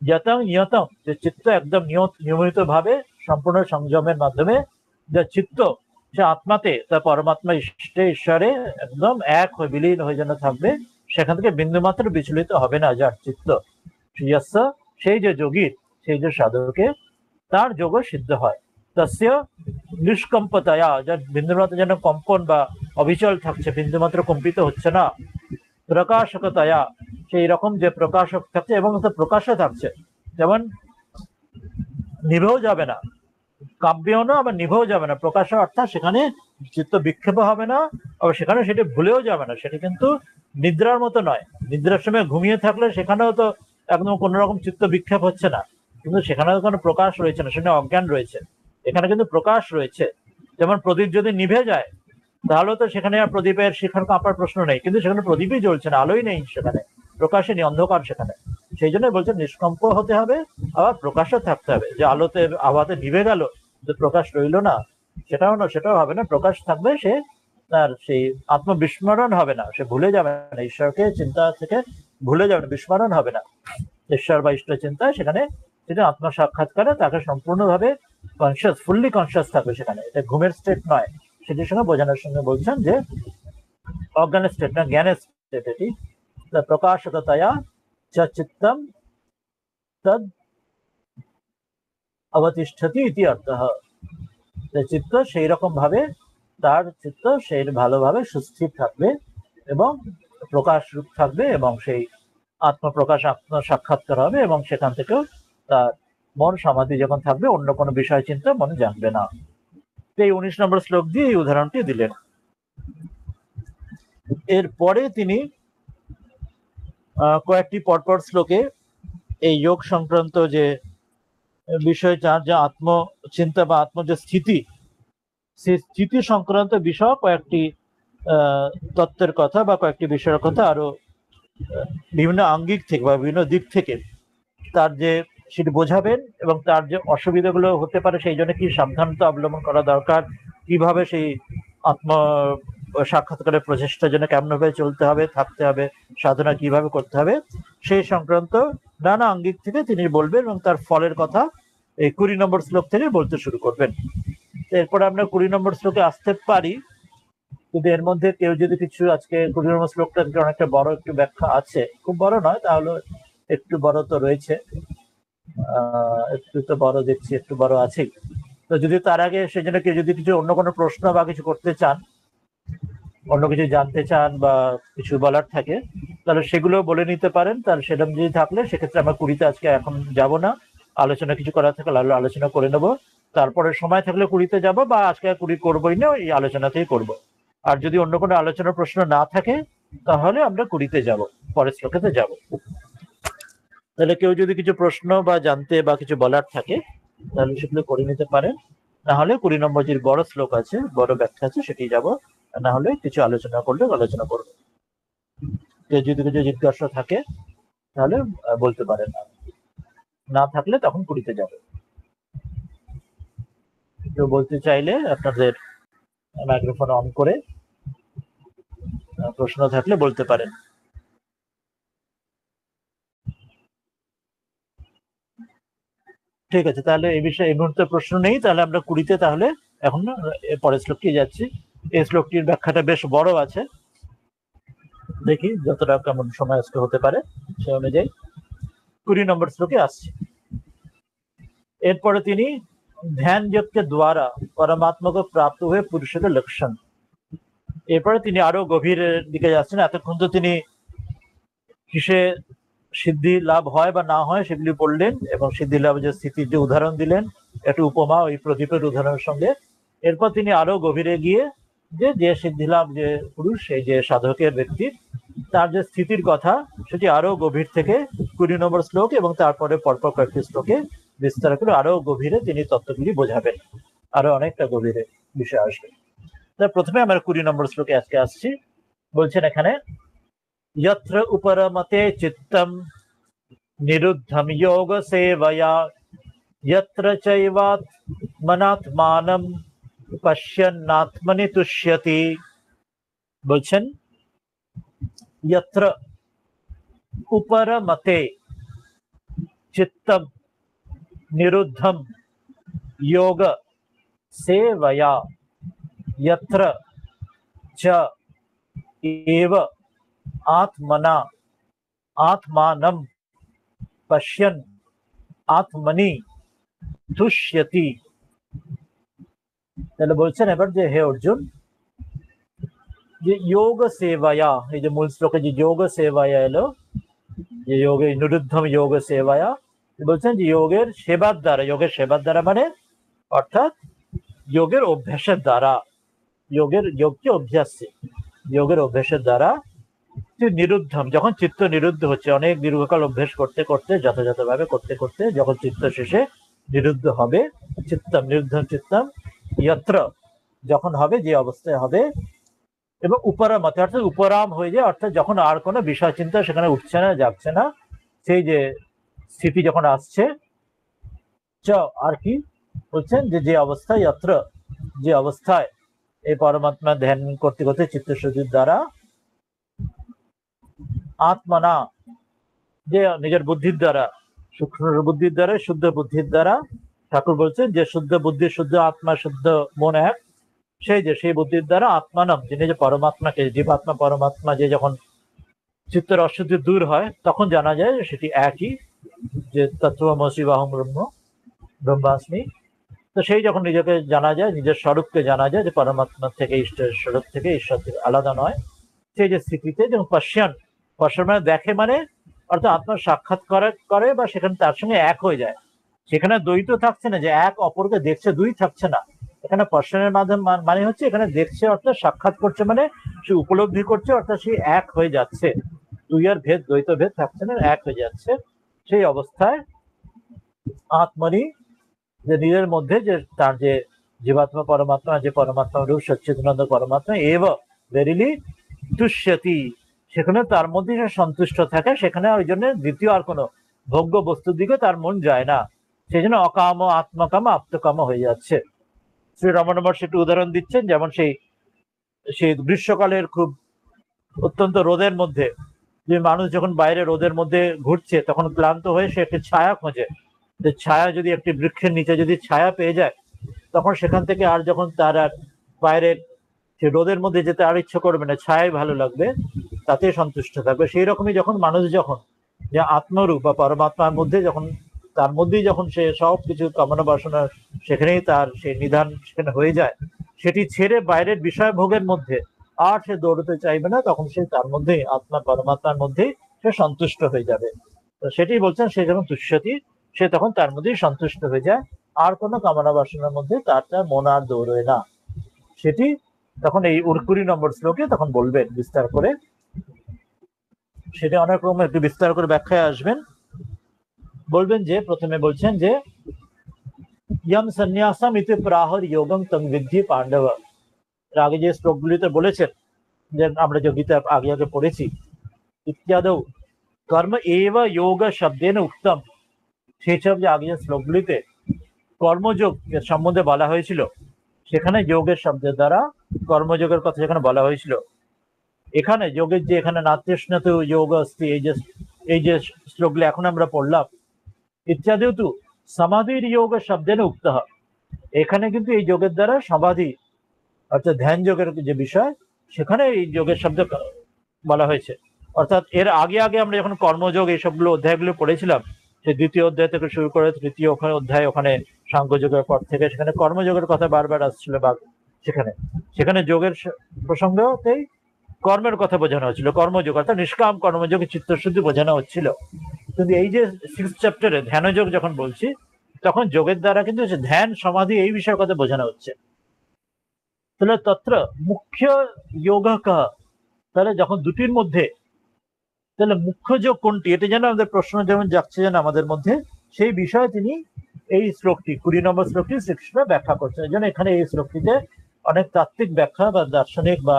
যতং নিয়তং যে চিত্ত একদম নিয়মিত ভাবে সম্পূর্ণ সংযমের মাধ্যমে যে চিত্ত সে আত্মাতে তার পরমাত্মা ইষ্টে ঈশ্বরে একদম এক হয়ে বিলীন হয়ে যেন থাকবে, সেখান থেকে বিন্দুমাত্র বিচলিত হবে না যার চিত্ত, সেই যে যোগীর সেই যে সাধকের তার যোগ সিদ্ধ হয়। তস্য নিষ্কম্পতয়া, যার বিন্দুমাত্র যেন কম্পন বা অবিচল থাকছে, বিন্দুমাত্র কম্পিত হচ্ছে না, প্রকাশকতয়া সেই রকম যে প্রকাশক থাকছে এবং প্রকাশও থাকছে, যেমন নিভেও যাবে না, কাব্যও না আবার নিভেও যাবে না, প্রকাশ অর্থাৎ সেখানে চিত্ত বিক্ষেপ হবে না, আবার সেখানে সেটা ভুলেও যাবে না, সেটা কিন্তু নিদ্রার মতো নয়, নিদ্রার সময় ঘুমিয়ে থাকলে সেখানেও তো একদম কোন রকম চিত্ত বিক্ষেপ হচ্ছে না, কিন্তু সেখানেও কোনো প্রকাশ রয়েছে না, সেখানে অজ্ঞান রয়েছে, এখানে কিন্তু প্রকাশ রয়েছে। যেমন প্রদীপ যদি নিভে যায় তাহলে তো সেখানে আর প্রদীপের শিখার কাঁপার প্রশ্ন নেই, কিন্তু সেখানে প্রদীপই জ্বলছে না, আলোই নেই, সেখানে প্রকাশে নেই, অন্ধকার সেখানে। সেই জন্য বলছে নিষ্কম্প হতে হবে, আবার প্রকাশও থাকতে হবে, যে আলোতে আবহাওয়াতে নিভে গেল যে প্রকাশ রইল না, সেটাও হবে না, প্রকাশ থাকবে, সে তার সেই আত্মবিস্মরণ হবে না, সে ভুলে যাবে না, ঈশ্বরকে চিন্তা থেকে ভুলে যাবে না, বিস্মরণ হবে না ঈশ্বর বা ইষ্ট চিন্তা, সেখানে সেটা আত্ম সাক্ষাৎকারে তাকে সম্পূর্ণভাবে কনসিয়াস ফুললি কনসিয়াস থাকবে, সেখানে এটা ঘুমের স্টেট নয়, সেটির সঙ্গে বোঝানোর সঙ্গে বলছেন যে অজ্ঞানের স্টেট না, জ্ঞানের স্টেট এটি। প্রকাশকতয়া চ চিত্তম তদ অবতিষ্ঠতি ইতি অর্থঃ, চিত্ত সেই রকম ভাবে তার চিত্ত সেই ভালোভাবে সুস্থির থাকবে এবং প্রকাশ রূপ থাকবে, এবং সেই আত্মপ্রকাশ আত্ম সাক্ষাৎকার হবে, এবং সেখান থেকেও তার মন সমাধি যখন থাকবে অন্য কোনো বিষয় চিন্তা মনে জানবে না। এই 19 নম্বর শ্লোক দিয়ে এই উদাহরণটি দিলেন। এরপরে তিনি কয়েকটি পরপর শ্লোকে এই যোগ সংক্রান্ত যে বিষয় চান, যে আত্মচিন্তা বা আত্ম যে স্থিতি, সেই স্থিতি সংক্রান্ত বিষয় কয়েকটি তত্ত্বের কথা বা কয়েকটি বিষয়ের কথা আরো বিভিন্ন আঙ্গিক থেকে বা বিভিন্ন দিক থেকে তার যে সেটি বোঝাবেন, এবং তার যে অসুবিধাগুলো হতে পারে সেই জন্য কি সাবধানতা অবলম্বন করা দরকার, কিভাবে সেই আত্ম সাক্ষাৎকারের প্রচেষ্টার জন্য কেমন ভাবে চলতে হবে, থাকতে হবে, সাধনা কিভাবে করতে হবে, সেই সংক্রান্ত নানা আঙ্গিক থেকে তিনি বলবেন, এবং তার ফলের কথা এই 20 নম্বর শ্লোক থেকে বলতে শুরু করবেন। এরপরে আমরা 20 নম্বর শ্লোকে আসতে পারি, কিন্তু এর মধ্যে কেউ যদি কিছু, আজকে 20 নম্বর শ্লোকটা অনেকটা বড় একটু ব্যাখ্যা আছে, খুব বড় নয়, তাহলে একটু বড় তো রয়েছে, একটু তো বড় দেখছি, একটু বড় আছেই। তো যদি তার আগে সেজন্য কেউ যদি কিছু অন্য কোনো প্রশ্ন বা কিছু করতে চান, অন্য কিছু জানতে চান বা কিছু বলার থাকে, তাহলে সেগুলো বলে নিতে পারেন। তার সেরকম যদি থাকলে সেক্ষেত্রে আমরা 20তে আজকে এখন যাব না, আলোচনা কিছু করার থাকলে আলোচনা করে নেব, তারপরে সময় থাকলে 20তে যাব, বা আজকে 20 করবোই না, এই আলোচনাতেই করব। আর যদি অন্য কোনো আলোচনার প্রশ্ন না থাকে তাহলে আমরা 20তে যাব, পরের শ্লোকেতে যাব। তাহলে কেউ যদি কিছু প্রশ্ন বা জানতে বা কিছু বলার থাকে তাহলে সেগুলো করে নিতে পারেন, না হলে 20 নম্বর যে বড় শ্লোক আছে, বড় ব্যাখ্যা আছে, সেটি যাব, না হলে কিছু আলোচনা করলে আলোচনা করবো। কেউ যদি কিছু জিজ্ঞাসা থাকে তাহলে বলতে পারেন, না থাকলে তখন 20তে যাবে। কেউ বলতে চাইলে আপনাদের মাইক্রোফোন অন করে প্রশ্ন থাকলে বলতে পারেন। ঠিক আছে, তাহলে এই বিষয়ে এই মুহূর্তে প্রশ্ন নেই, তাহলে আমরা 20তে তাহলে এখন পরের শ্লোকটি যাচ্ছি। এই শ্লোকটির ব্যাখ্যাটা বেশ বড় আছে, দেখি যতটা কেমন সময় আজকে হতে পারে সে অনুযায়ী 20 নম্বর শ্লোকে আসছে। এরপরে তিনি ধ্যান যোগকে দ্বারা পরমাত্মাকে প্রাপ্ত হয়ে পুরুষের লক্ষণ, এরপরে তিনি আরো গভীরের দিকে যাচ্ছেন। এতক্ষণ তো তিনি কিসে সিদ্ধি লাভ হয় বা না হয় সেগুলি বললেন, এবং সিদ্ধি লাভের যে স্থিতির যে উদাহরণ দিলেন একটু উপমা ওই প্রদীপের উদাহরণের সঙ্গে। এরপর তিনি আরো গভীরে গিয়ে যে সিদ্ধি লাভ যে পুরুষ, এই যে সাধকের ব্যক্তি, তার যে স্থিতির কথা সেটি আরো গভীর থেকে 20 নম্বর শ্লোক এবং তারপরে পরপর কয়েকটি শ্লোকে বিস্তার করে আরো গভীরে তিনি তত্ত্বগুলি বোঝাবেন, আরো অনেকটা গভীরে বিষয় আসবে। প্রথমে আমরা 20 নম্বর শ্লোকে আজকে আসছি। বলছেন এখানে, यत्र उपरमते चित्तम निरुद्धम योग सेवया यत्र चैवात्मनात्मानं पश्यन्नात्मनि तुष्यति। বলছেন यत्र उपरमते चित्तम निरुद्धम योग सेवया यत्र च एव आत्मना आत्मानं पश्यन् आत्मनि तुष्यति। তাহলে বলছেন এবার যে হে অর্জুন, যে যোগ সেবায়া, এই যে মূল শ্লোকে যে যোগ সেবায়া এলো, যে যোগে নিরুদ্ধম যোগ সেবায়া, বলছেন যে যোগের সেবার দ্বারা, যোগের সেবার দ্বারা মানে অর্থাৎ যোগের অভ্যাসের দ্বারা, যোগকে অভ্যাস, যোগের অভ্যাসের দ্বারা নিরুদ্ধম, যখন চিত্ত নিরুদ্ধ হচ্ছে, অনেক দীর্ঘকাল অভ্যাস করতে করতে যথাযথভাবে করতে করতে যখন চিত্ত শেষে নিরুদ্ধ হবে, চিত্তম নিরুদ্ধম চিত্তম যত্র, যখন হবে, যে অবস্থায় হবে, এবং উপরামতে অর্থাৎ উপরাম হয়ে যায়, অর্থাৎ যখন আর কোনো বিষয় চিন্তা সেখানে উঠছে না, যাচ্ছে না, সেই যে স্থিতি যখন আসছে, চ আর কি বলছেন যে অবস্থায়, যত্র যে অবস্থায় এই পরমাত্মা ধ্যান করতে করতে চিত্তশুদ্ধির দ্বারা, আত্মনা যে নিজের বুদ্ধির দ্বারা, সূক্ষ্ম বুদ্ধির দ্বারা, শুদ্ধ বুদ্ধির দ্বারা, ঠাকুর বলছেন যে শুদ্ধ বুদ্ধি, শুদ্ধ আত্মা, শুদ্ধ মন এক, সেই বুদ্ধির দ্বারা আত্মানম, যিনি যে পরমাত্মাকে, জীবাত্মা পরমাত্মা যে যখন চিত্তের অশুদ্ধি দূর হয় তখন জানা যায় সেটি একই, যে তত্ত্বমসি বাহম ব্রহ্মাস্মি। তো সেই যখন নিজেকে জানা যায়, নিজের স্বরূপকে জানা যায় যে পরমাত্মা থেকে, ঈশ্বরের স্বরূপ থেকে, ঈশ্বর থেকে আলাদা নয়, সেই যে স্থিতিতে যখন পশ্যান মানে দেখে, মানে অর্থাৎ আত্মার সাক্ষাৎ করে বা সেখানে তার সঙ্গে এক হয়ে যায়, সেখানে দ্বৈত থাকছে না, যে এক অপরকে দেখছে, দুই থাকছে না। এখানে পশ্যানের মাধ্যমে মানে হচ্ছে এখানে দেখছে অর্থাৎ সাক্ষাৎ করছে, মানে সে উপলব্ধি করছে, অর্থাৎ সে এক হয়ে যাচ্ছে, দুই আর ভেদ, দ্বৈত ভেদ থাকছে না, এক হয়ে যাচ্ছে। সেই অবস্থায় আত্মনি, যে নিজের মধ্যে যে তার যে জীবাত্মা পরমাত্মা, যে পরমাত্মা রূপ সচ্চিদানন্দ পরমাত্মা এব ভেরিলি তুষ্যতি, সেখানে তার মধ্যে সে সন্তুষ্ট থাকে, সেখানে ওই জন্য দ্বিতীয় আর কোনো ভোগ্য বস্তুর দিকে তার মন যায় না, সেই জন্য অকাম আত্মকাম আপ্তকাম হয়ে যাচ্ছে। শ্রী রমণ মহর্ষি একটু উদাহরণ দিচ্ছেন, যেমন সেই গ্রীষ্মকালের খুব অত্যন্ত রোদের মধ্যে যে মানুষ যখন বাইরে রোদের মধ্যে ঘুরছে তখন ক্লান্ত হয়ে সে একটি ছায়া খোঁজে, যে ছায়া যদি একটি বৃক্ষের নিচে যদি ছায়া পেয়ে যায় তখন সেখান থেকে আর যখন তার আর বাইরে সে রোদের মধ্যে যেতে আর ইচ্ছে করবে না, ছায়াই ভালো লাগবে, তাতে সন্তুষ্ট থাকবে। সেই রকমই যখন মানুষ যখন যে আত্মরূপ বা পরমাত্মার মধ্যে যখন, তার মধ্যেই যখন সে সব কিছু কামনা বাসনা সেখানেই তার সেই নিধান সেখানে হয়ে যায়, সেটি ছেড়ে বাইরের বিষয় ভোগের মধ্যে আর সে দৌড়তে চাইবে না, তখন সে তার মধ্যেই আত্মা পরমাত্মার মধ্যেই সে সন্তুষ্ট হয়ে যাবে। তো সেটি বলছেন, সে যখন তুষ্যতি, সে তখন তার মধ্যেই সন্তুষ্ট হয়ে যায়, আর কোনো কামনা বাসনার মধ্যে তার মন আর দৌড়ে না। সেটি তখন এই 20 নম্বর শ্লোকে তখন বলবেন বিস্তার করে, সেটা অনেক রকম একটু বিস্তার করে ব্যাখ্যায় আসবেন। বলবেন যে প্রথমে বলছেন যে ইয়ম সন্ন্যাসম ইতি প্রাহর যোগম তং বিদ্ধি পাণ্ডব, আগে যে শ্লোকগুলিতে বলেছেন, যে আমরা যে গীতা আগে আগে পড়েছি, ইত্যাদৌ কর্ম এব যোগ শব্দেন উক্তম, সেই সব যে আগে যে শ্লোকগুলিতে কর্মযোগ সম্বন্ধে বলা হয়েছিল, সেখানে যোগের শব্দের দ্বারা কর্মযোগের কথা যেখানে বলা হয়েছিল, এখানে যোগের যে এখানে নাতৃষ্ণত যোগ অস্তি, এই যে শ্লোকগুলি এখন আমরা পড়লাম, ইত্যাদিও তো সমাধির যোগ শব্দেন উক্ত, এখানে কিন্তু এই যোগের দ্বারা সমাধি অর্থাৎ ধ্যান যোগের যে বিষয় সেখানে এই যোগের শব্দ বলা হয়েছে। অর্থাৎ এর আগে আগে আমরা যখন কর্মযোগ এইসবগুলো অধ্যায়গুলো পড়েছিলাম, সে দ্বিতীয় অধ্যায় থেকে শুরু করে তৃতীয় অধ্যায়, ওখানে সাংখ্যযোগের পর থেকে সেখানে কর্মযোগের কথা বারবার আসছিল, বা সেখানে সেখানে যোগের প্রসঙ্গতেই কর্মের কথা বোঝানো হচ্ছিল, কর্মযোগ অর্থাৎ নিষ্কাম কর্মযোগে চিত্তশুদ্ধি বোঝানো হচ্ছিল। কিন্তু এই যে 6th চ্যাপ্টারে ধ্যানযোগ যখন বলছি, তখন যোগের দ্বারা কিন্তু ধ্যান সমাধি এই বিষয়ের কথা বোঝানো হচ্ছে। তাহলে তত্র মুখ্য যোগ কাহ, তাহলে যখন দুটির মধ্যে, তাহলে মুখ্য যোগ কোনটি, এটা যেন আমাদের প্রশ্ন যেমন যাচ্ছে যেন আমাদের মধ্যে, সেই বিষয়ে তিনি এই শ্লোকটি 20 নম্বর শ্লোকটি শ্রীকৃষ্ণ ব্যাখ্যা করছেন। এই জন্য এখানে এই শ্লোকটিতে অনেক তাত্ত্বিক ব্যাখ্যা বা দার্শনিক বা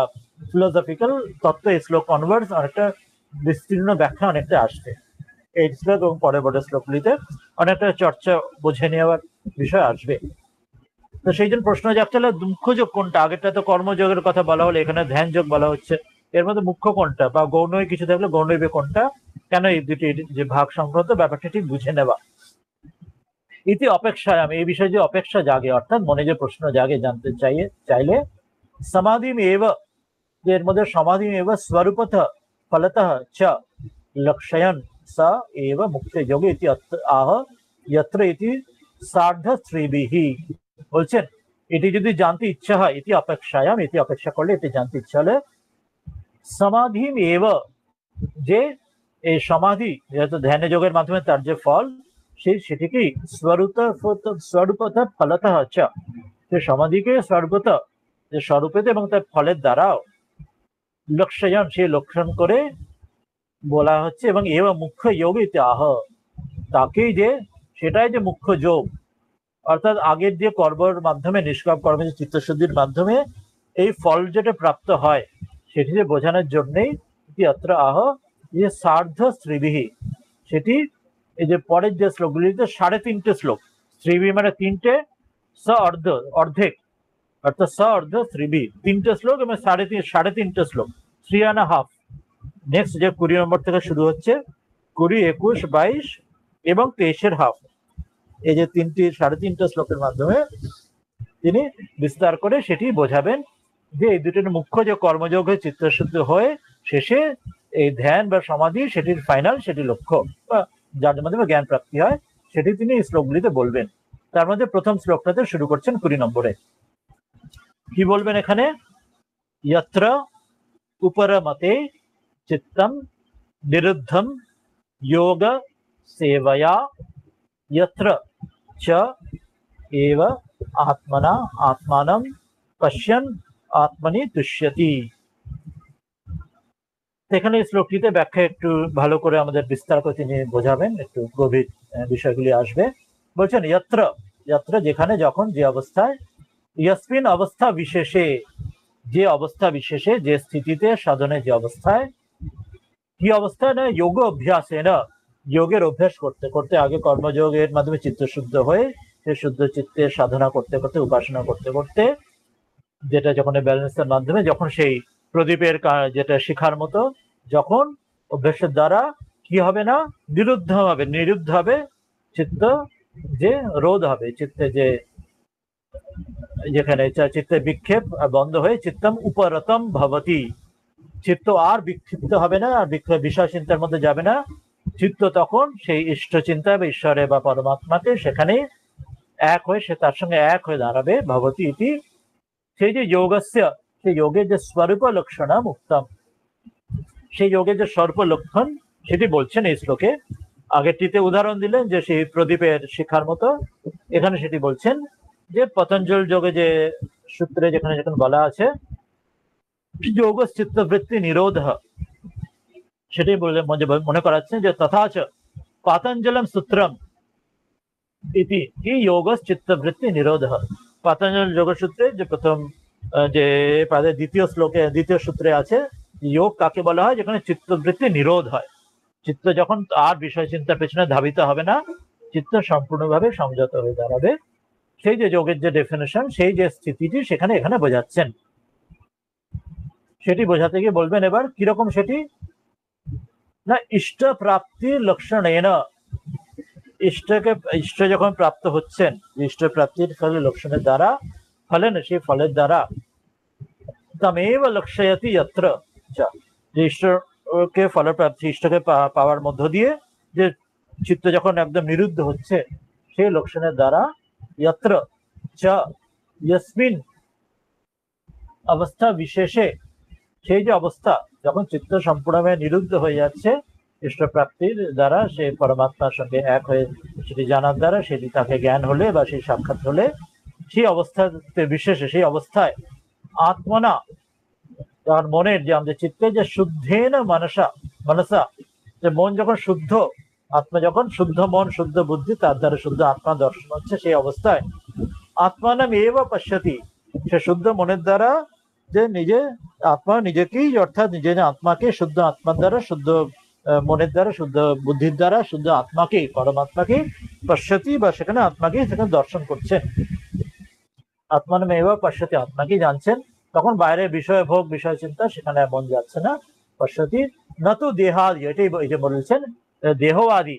ফিলোসফিক্যাল তত্ত্ব এই শ্লোক অনওয়ার্ডস অনেকটা বিস্তীর্ণ ব্যাখ্যা অনেকটা আসবে এই শ্লোক এবং পরবর্তী শ্লোকগুলিতে, অনেকটা চর্চা বুঝে নেওয়ার বিষয় আসবে। তো সেই জন্য প্রশ্ন যাচ্ছে মুখ্য যোগ কোনটা, আগেরটা তো কর্মযোগের কথা বলা হলো, এখানে ধ্যান যোগ বলা হচ্ছে, এর মধ্যে মুখ্য কোনটা বা গৌণই কিছু থাকলে গৌণবে কোনটা, কেন এই দুটির যে ভাগ সংক্রান্ত ব্যাপারটা ঠিক বুঝে নেওয়া। ইতি অপেক্ষায়, আমি এই বিষয়ে যে অপেক্ষা জাগে অর্থাৎ মনে যে প্রশ্ন জাগে জানতে চাইলে সমাধি এব, যে এর মধ্যে সমাধি এব স্বরূপত ফলত চ লক্ষয়ন স এব মুক্ত যোগে ইতি আহ যত্র ইতি সার্ধ ত্রিবিহি। বলছেন এটি যদি জানতে ইচ্ছা হয়, এটি অপেক্ষায়াম, এটি অপেক্ষা করলে, এটি জানতে ইচ্ছা হলে সমাধি এব, যে এই সমাধি যেহেতু ধ্যান যোগের মাধ্যমে তার যে ফল, সেটিকেই স্বরূপত ফলত হচ্ছে, যে সমাধিকে স্বরূপত, যে স্বরূপেতে এবং তার ফলের দ্বারাও লক্ষ্যয়ন, সে লক্ষণ করে বলা হচ্ছে, এবং এবার মুখ্য যোগ আহ, তাকেই যে সেটাই যে মুখ্য যোগ, অর্থাৎ আগের যে কর্মের মাধ্যমে নিষ্কাম কর্মে যে চিত্তশুদ্ধির মাধ্যমে এই ফল যেটা প্রাপ্ত হয়, সেটি যে বোঝানোর জন্যই অত্র আহ যে সার্ধ শ্রীবিহি, সেটি এই যে পরের যে শ্লোকগুলিতে 3.5 শ্লোক, শ্রীবি মানে 3টে, স অর্ধেক অর্থাৎ স অর্ধ শ্রীবি 3টে শ্লোক এবং 3.5 শ্লোক, 3.5। নেক্সট যে 20 নম্বর থেকে শুরু হচ্ছে, 20, 21, 22 এবং 23-এর হাফ, এই যে 3.5 শ্লোকের মাধ্যমে তিনি বিস্তার করে সেটি বোঝাবেন যে এই দুটির মুখ্য যে কর্মযোগ হয়ে চিত্তশুদ্ধ হয়ে শেষে এই ধ্যান বা সমাধি, সেটির ফাইনাল, সেটি লক্ষ্য বা যার মাধ্যমে জ্ঞান প্রাপ্তি হয়, সেটি তিনি এই শ্লোকগুলিতে বলবেন। তার মধ্যে প্রথম শ্লোকটাতে শুরু করছেন 20 নম্বরে। কি বলবেন এখানে? যত্র উপরমতে চিত্তম নিরুদ্ধম যোগ সেবয়া यत्र च एव आत्मना आत्मानं पश्यन् आत्मनि तुष्यति। এখানে শ্লোকটিতে ব্যাখ্যা একটু ভালো করে আমাদের বিস্তার করে তিনি বোঝাবেন, একটু গভীর বিষয়গুলি আসবে। বলছেন যত্র, যত্র যেখানে, যখন, যে অবস্থায়, ইয়স্মিন অবস্থা বিশেষে, যে অবস্থা বিশেষে, যে স্থিতিতে, সাধনে, যে অবস্থায়, কি অবস্থায় না যোগ অভ্যাসে না, যোগের অভ্যাস করতে করতে, আগে কর্মযোগের মাধ্যমে চিত্ত শুদ্ধ হয়ে সে শুদ্ধ চিত্তে সাধনা করতে করতে, উপাসনা করতে করতে, যেটা যখন ব্যালেন্সের মাধ্যমে, যখন সেই প্রদীপের যেটা শিখার মতো, যখন অভ্যাসের দ্বারা কি হবে না নিরুদ্ধ হবে চিত্ত, যে রোধ হবে চিত্তে, যে যেখানে চিত্তে বিক্ষেপ বন্ধ হয়ে চিত্তম উপরতম ভবতি, চিত্ত আর বিক্ষিপ্ত হবে না, আর বিষয় চিন্তার মধ্যে যাবে না, চিত্ত তখন সেই ইষ্ট চিন্তা বা ঈশ্বরে বা পরমাত্মাতে সেখানে এক হয়ে, সে তার সঙ্গে এক হয়ে দাঁড়াবে। ভবতি ইতি, সেই যে যোগস্য, সেই যোগের যে স্বরূপ লক্ষণ উত্তম, সেই যোগের যে স্বরূপ লক্ষণ সেটি বলছেন এই শ্লোকে। আগেরটিতে উদাহরণ দিলেন যে সেই প্রদীপের শিখার মতো, এখানে সেটি বলছেন যে পতঞ্জল যোগে যে সূত্রে যেখানে যেখানে বলা আছে যোগ চিত্তবৃত্তি নিরোধ, সেটাই বলে মনে করাচ্ছেন যে তথাচ পাতঞ্জলম সূত্রম ইতি যোগ চিত্তবৃত্তি নিরোধ। পাতঞ্জল যোগসূত্রে যে প্রথম যে দ্বিতীয় শ্লোকে, দ্বিতীয় সূত্রে আছে যোগ কাকে বলা হয়, যেখানে চিত্তবৃত্তি নিরোধ হয়, চিত্ত যখন আর বিষয় চিন্তার পেছনে ধাবিত হবে না, চিত্ত সম্পূর্ণভাবে সংযত হয়ে দাঁড়াবে, সেই যে যোগের যে ডেফিনেশন, সেই যে স্থিতিটি সেখানে এখানে বোঝাচ্ছেন। সেটি বোঝাতে গিয়ে বলবেন এবার কিরকম সেটি না, ইষ্ট প্রাপ্তির লক্ষণেন, ইষ্ট যখন প্রাপ্ত হচ্ছেন, ইষ্ট প্রাপ্তির ফলে লক্ষণের দ্বারা ফলেন, সেই ফলের দ্বারা তমেব লক্ষ্যয়তি যত্র চ, যে ইষ্টকে ফলপ্রাপ্তি, ইষ্টকে পাওয়ার মধ্য দিয়ে যে চিত্ত যখন একদম নিরুদ্ধ হচ্ছে, সেই লক্ষণের দ্বারা যত্র চ ইয়স্মিন অবস্থা বিশেষে, সেই যে অবস্থা যখন চিত্ত সম্পূর্ণভাবে নিরুদ্ধ হয়ে যাচ্ছে ইষ্টপ্রাপ্তির দ্বারা, সে পরমাত্মার সঙ্গে এক হয়ে সেটি জানার দ্বারা, সেটি তাকে জ্ঞান হলে বা সেই সাক্ষাৎ হলে, সেই অবস্থাতে বিশেষে, সেই অবস্থায় আত্মনা, তার মনের যে আমাদের চিত্তে যে শুদ্ধেন মনসা, যে মন যখন শুদ্ধ, আত্মা যখন শুদ্ধ মন শুদ্ধ বুদ্ধি, তার দ্বারা শুদ্ধ আত্মা দর্শন হচ্ছে, সেই অবস্থায় আত্মানাম এব পশ্যতি, সে শুদ্ধ মনের দ্বারা যে নিজে আত্মা নিজেকেই, অর্থাৎ নিজে আত্মাকে শুদ্ধ আত্মার দ্বারা, শুদ্ধ মনের দ্বারা, শুদ্ধ বুদ্ধির দ্বারা শুদ্ধ আত্মাকে, পরমাত্মাকে পশ্যতি, বা সেখানে আত্মাকে সেখানে দর্শন করছেন। আত্মানাম এব পশ্যতি, আত্মাকে জানছেন, তখন বাইরে বিষয় ভোগ বিষয় চিন্তা সেখানে মন যাচ্ছে না। পশ্যতি নতু দেহাদি, এটাই এই যে বলেছেন দেহবাদী,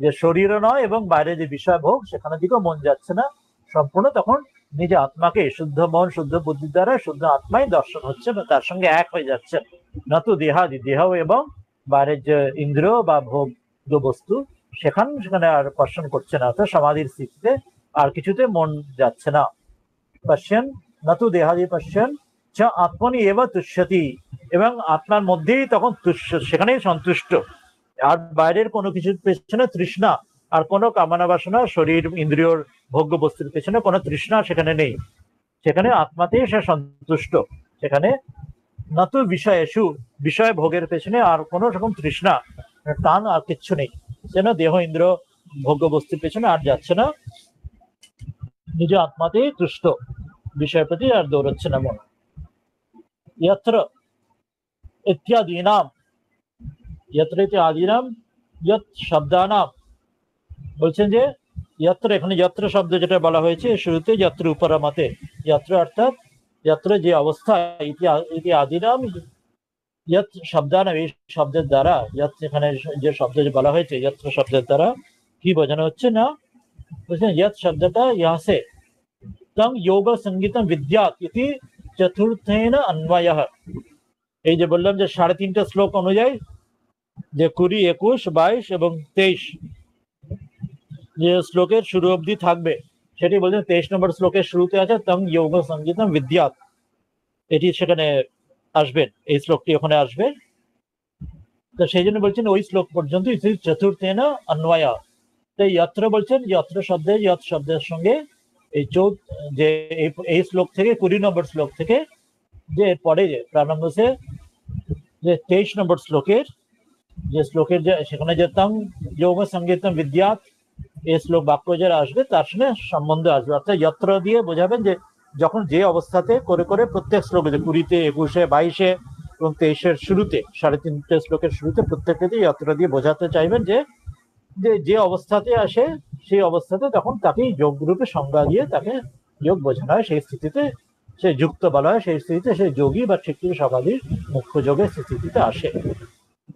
যে শরীর নয় এবং বাইরে যে বিষয় ভোগ সেখানের দিকেও মন যাচ্ছে না, সম্পূর্ণ তখন নিজে আত্মাকে শুদ্ধ মন শুদ্ধ বুদ্ধির দ্বারা শুদ্ধ আত্মাই দর্শন হচ্ছে বা তার সঙ্গে এক হয়ে যাচ্ছে। নতু দেহাদি, দেহ এবং বাইরের যে ইন্দ্রিয় বা ভোগ্য বস্তু সেখানে আর পশ্চন করছে না, অর্থাৎ সমাধির স্থিতিতে আর কিছুতে মন যাচ্ছে না। পশ্যন নতু দেহাদি পশ্যন চ আত্মনি এব তুষ্যতি, এবং আত্মার মধ্যেই তখন সেখানেই সন্তুষ্ট, আর বাইরের কোনো কিছুর পেছনে তৃষ্ণা আর কোনো কামনা বাসনা, শরীর ইন্দ্রিয়র ভোগ্য বস্তুর পেছনে কোনো তৃষ্ণা সেখানে নেই, সেখানে আত্মাতেই সে সন্তুষ্ট। সেখানে নতু বিষয়েষু, বিষয় ভোগের পেছনে আর কোনো রকম তৃষ্ণা টান আর কিচ্ছু নেই, যেন দেহ ইন্দ্র ভোগ্য বস্তুর পেছনে আর যাচ্ছে না, নিজ আত্মাতেই তুষ্ট, বিষয়ের প্রতি আর দৌড়চ্ছে না মন। यत्र इत्यादीनाम, यत्र इत्यादीनाम यत् শব্দানাম, বলছেন যে यत्र, এখানে यत्र শব্দ যেটা বলা হয়েছে শুরুতে, यत्र উপরামতে, यत्र অর্থাৎ यत्र যে অবস্থা, ইত্যাদিনাম यत् শব্দানাম, এই শব্দের দ্বারা, यत् এখানে যে শব্দ বলা হয়েছে यत्र শব্দের দ্বারা কি বোঝানো হচ্ছে না, বলছেন यत् শব্দটা यहाँ से তং যোগ সঙ্গীতম বিদ্যাৎ ইতি চতুর্থেন অন্বয়ঃ, এই যে বললাম যে 3.5টা শ্লোক অনুযায়ী যে 20, 21, 22 এবং 23 যে শ্লোকের শুরু অবধি থাকবে, সেটি বলছেন 23 নম্বর শ্লোকের শুরুতে আছে তং যোগ সঙ্গীতম বিদ্যাৎ, এটি সেখানে আসবেন, এই শ্লোকটি ওখানে আসবে। তো সেই জন্য বলছেন ওই শ্লোক পর্যন্ত চতুর্থেন অন্বয়। তাই যত্র বলছেন, যত্র শব্দের, যত শব্দের সঙ্গে এই যে এই শ্লোক থেকে 20 নম্বর শ্লোক থেকে যে পরে যে প্রারম্ভ সে যে 23 নম্বর শ্লোকের যে শ্লোকের যে সেখানে যে তং যোগ সঙ্গীতম বিদ্যাৎ, এই শ্লোক বাক্য যারা আসবে তার সঙ্গে সম্বন্ধ আসবে, অর্থাৎ যত্র দিয়ে বোঝাবেন যে যখন যে অবস্থাতে করে করে প্রত্যেক শ্লোকে, যে 20-তে, 21-এ, 22-এ এবং 23-এর শুরুতে, 3.5টে শ্লোকের শুরুতে প্রত্যেকটাতেই যত্র দিয়ে বোঝাতে চাইবেন যে যে অবস্থাতে আসে সেই অবস্থাতে তখন তাকে যোগ রূপে সংজ্ঞা দিয়ে তাকে যোগ বোঝানো হয়, সেই স্থিতিতে সে যুক্ত বলা হয়, সেই স্থিতিতে সে যোগী বা ঠিক সমাধির মুখ্য যোগের স্থিতিতে আসে।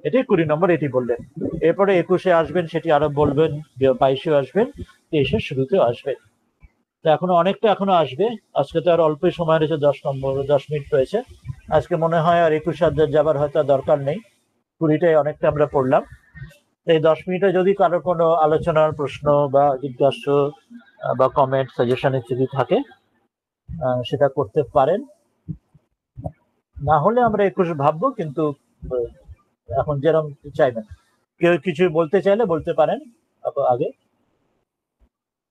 এটি 20 নম্বর, এটি বললেন। এরপরে 21-এ আসবেন, সেটি আরো বলবেন, 22-এ আসবেন, 23-এর শুরুতেও আসবেন। তো এখনো আসবে, আজকে তো আর অল্প সময় রয়েছে, 10 মিনিট রয়েছে। আজকে মনে হয় আর 21 যাবার হয়তো দরকার নেই, 20টাই অনেকটা আমরা পড়লাম। এই 10 মিনিটে যদি কারো কোনো আলোচনার প্রশ্ন বা জিজ্ঞাসা বা কমেন্ট সাজেশন ইত্যাদি থাকে সেটা করতে পারেন, না হলে আমরা 21 ভাববো, কিন্তু এখন যেরকম চাইবেন, কেউ কিছু বলতে চাইলে বলতে পারেন আগে,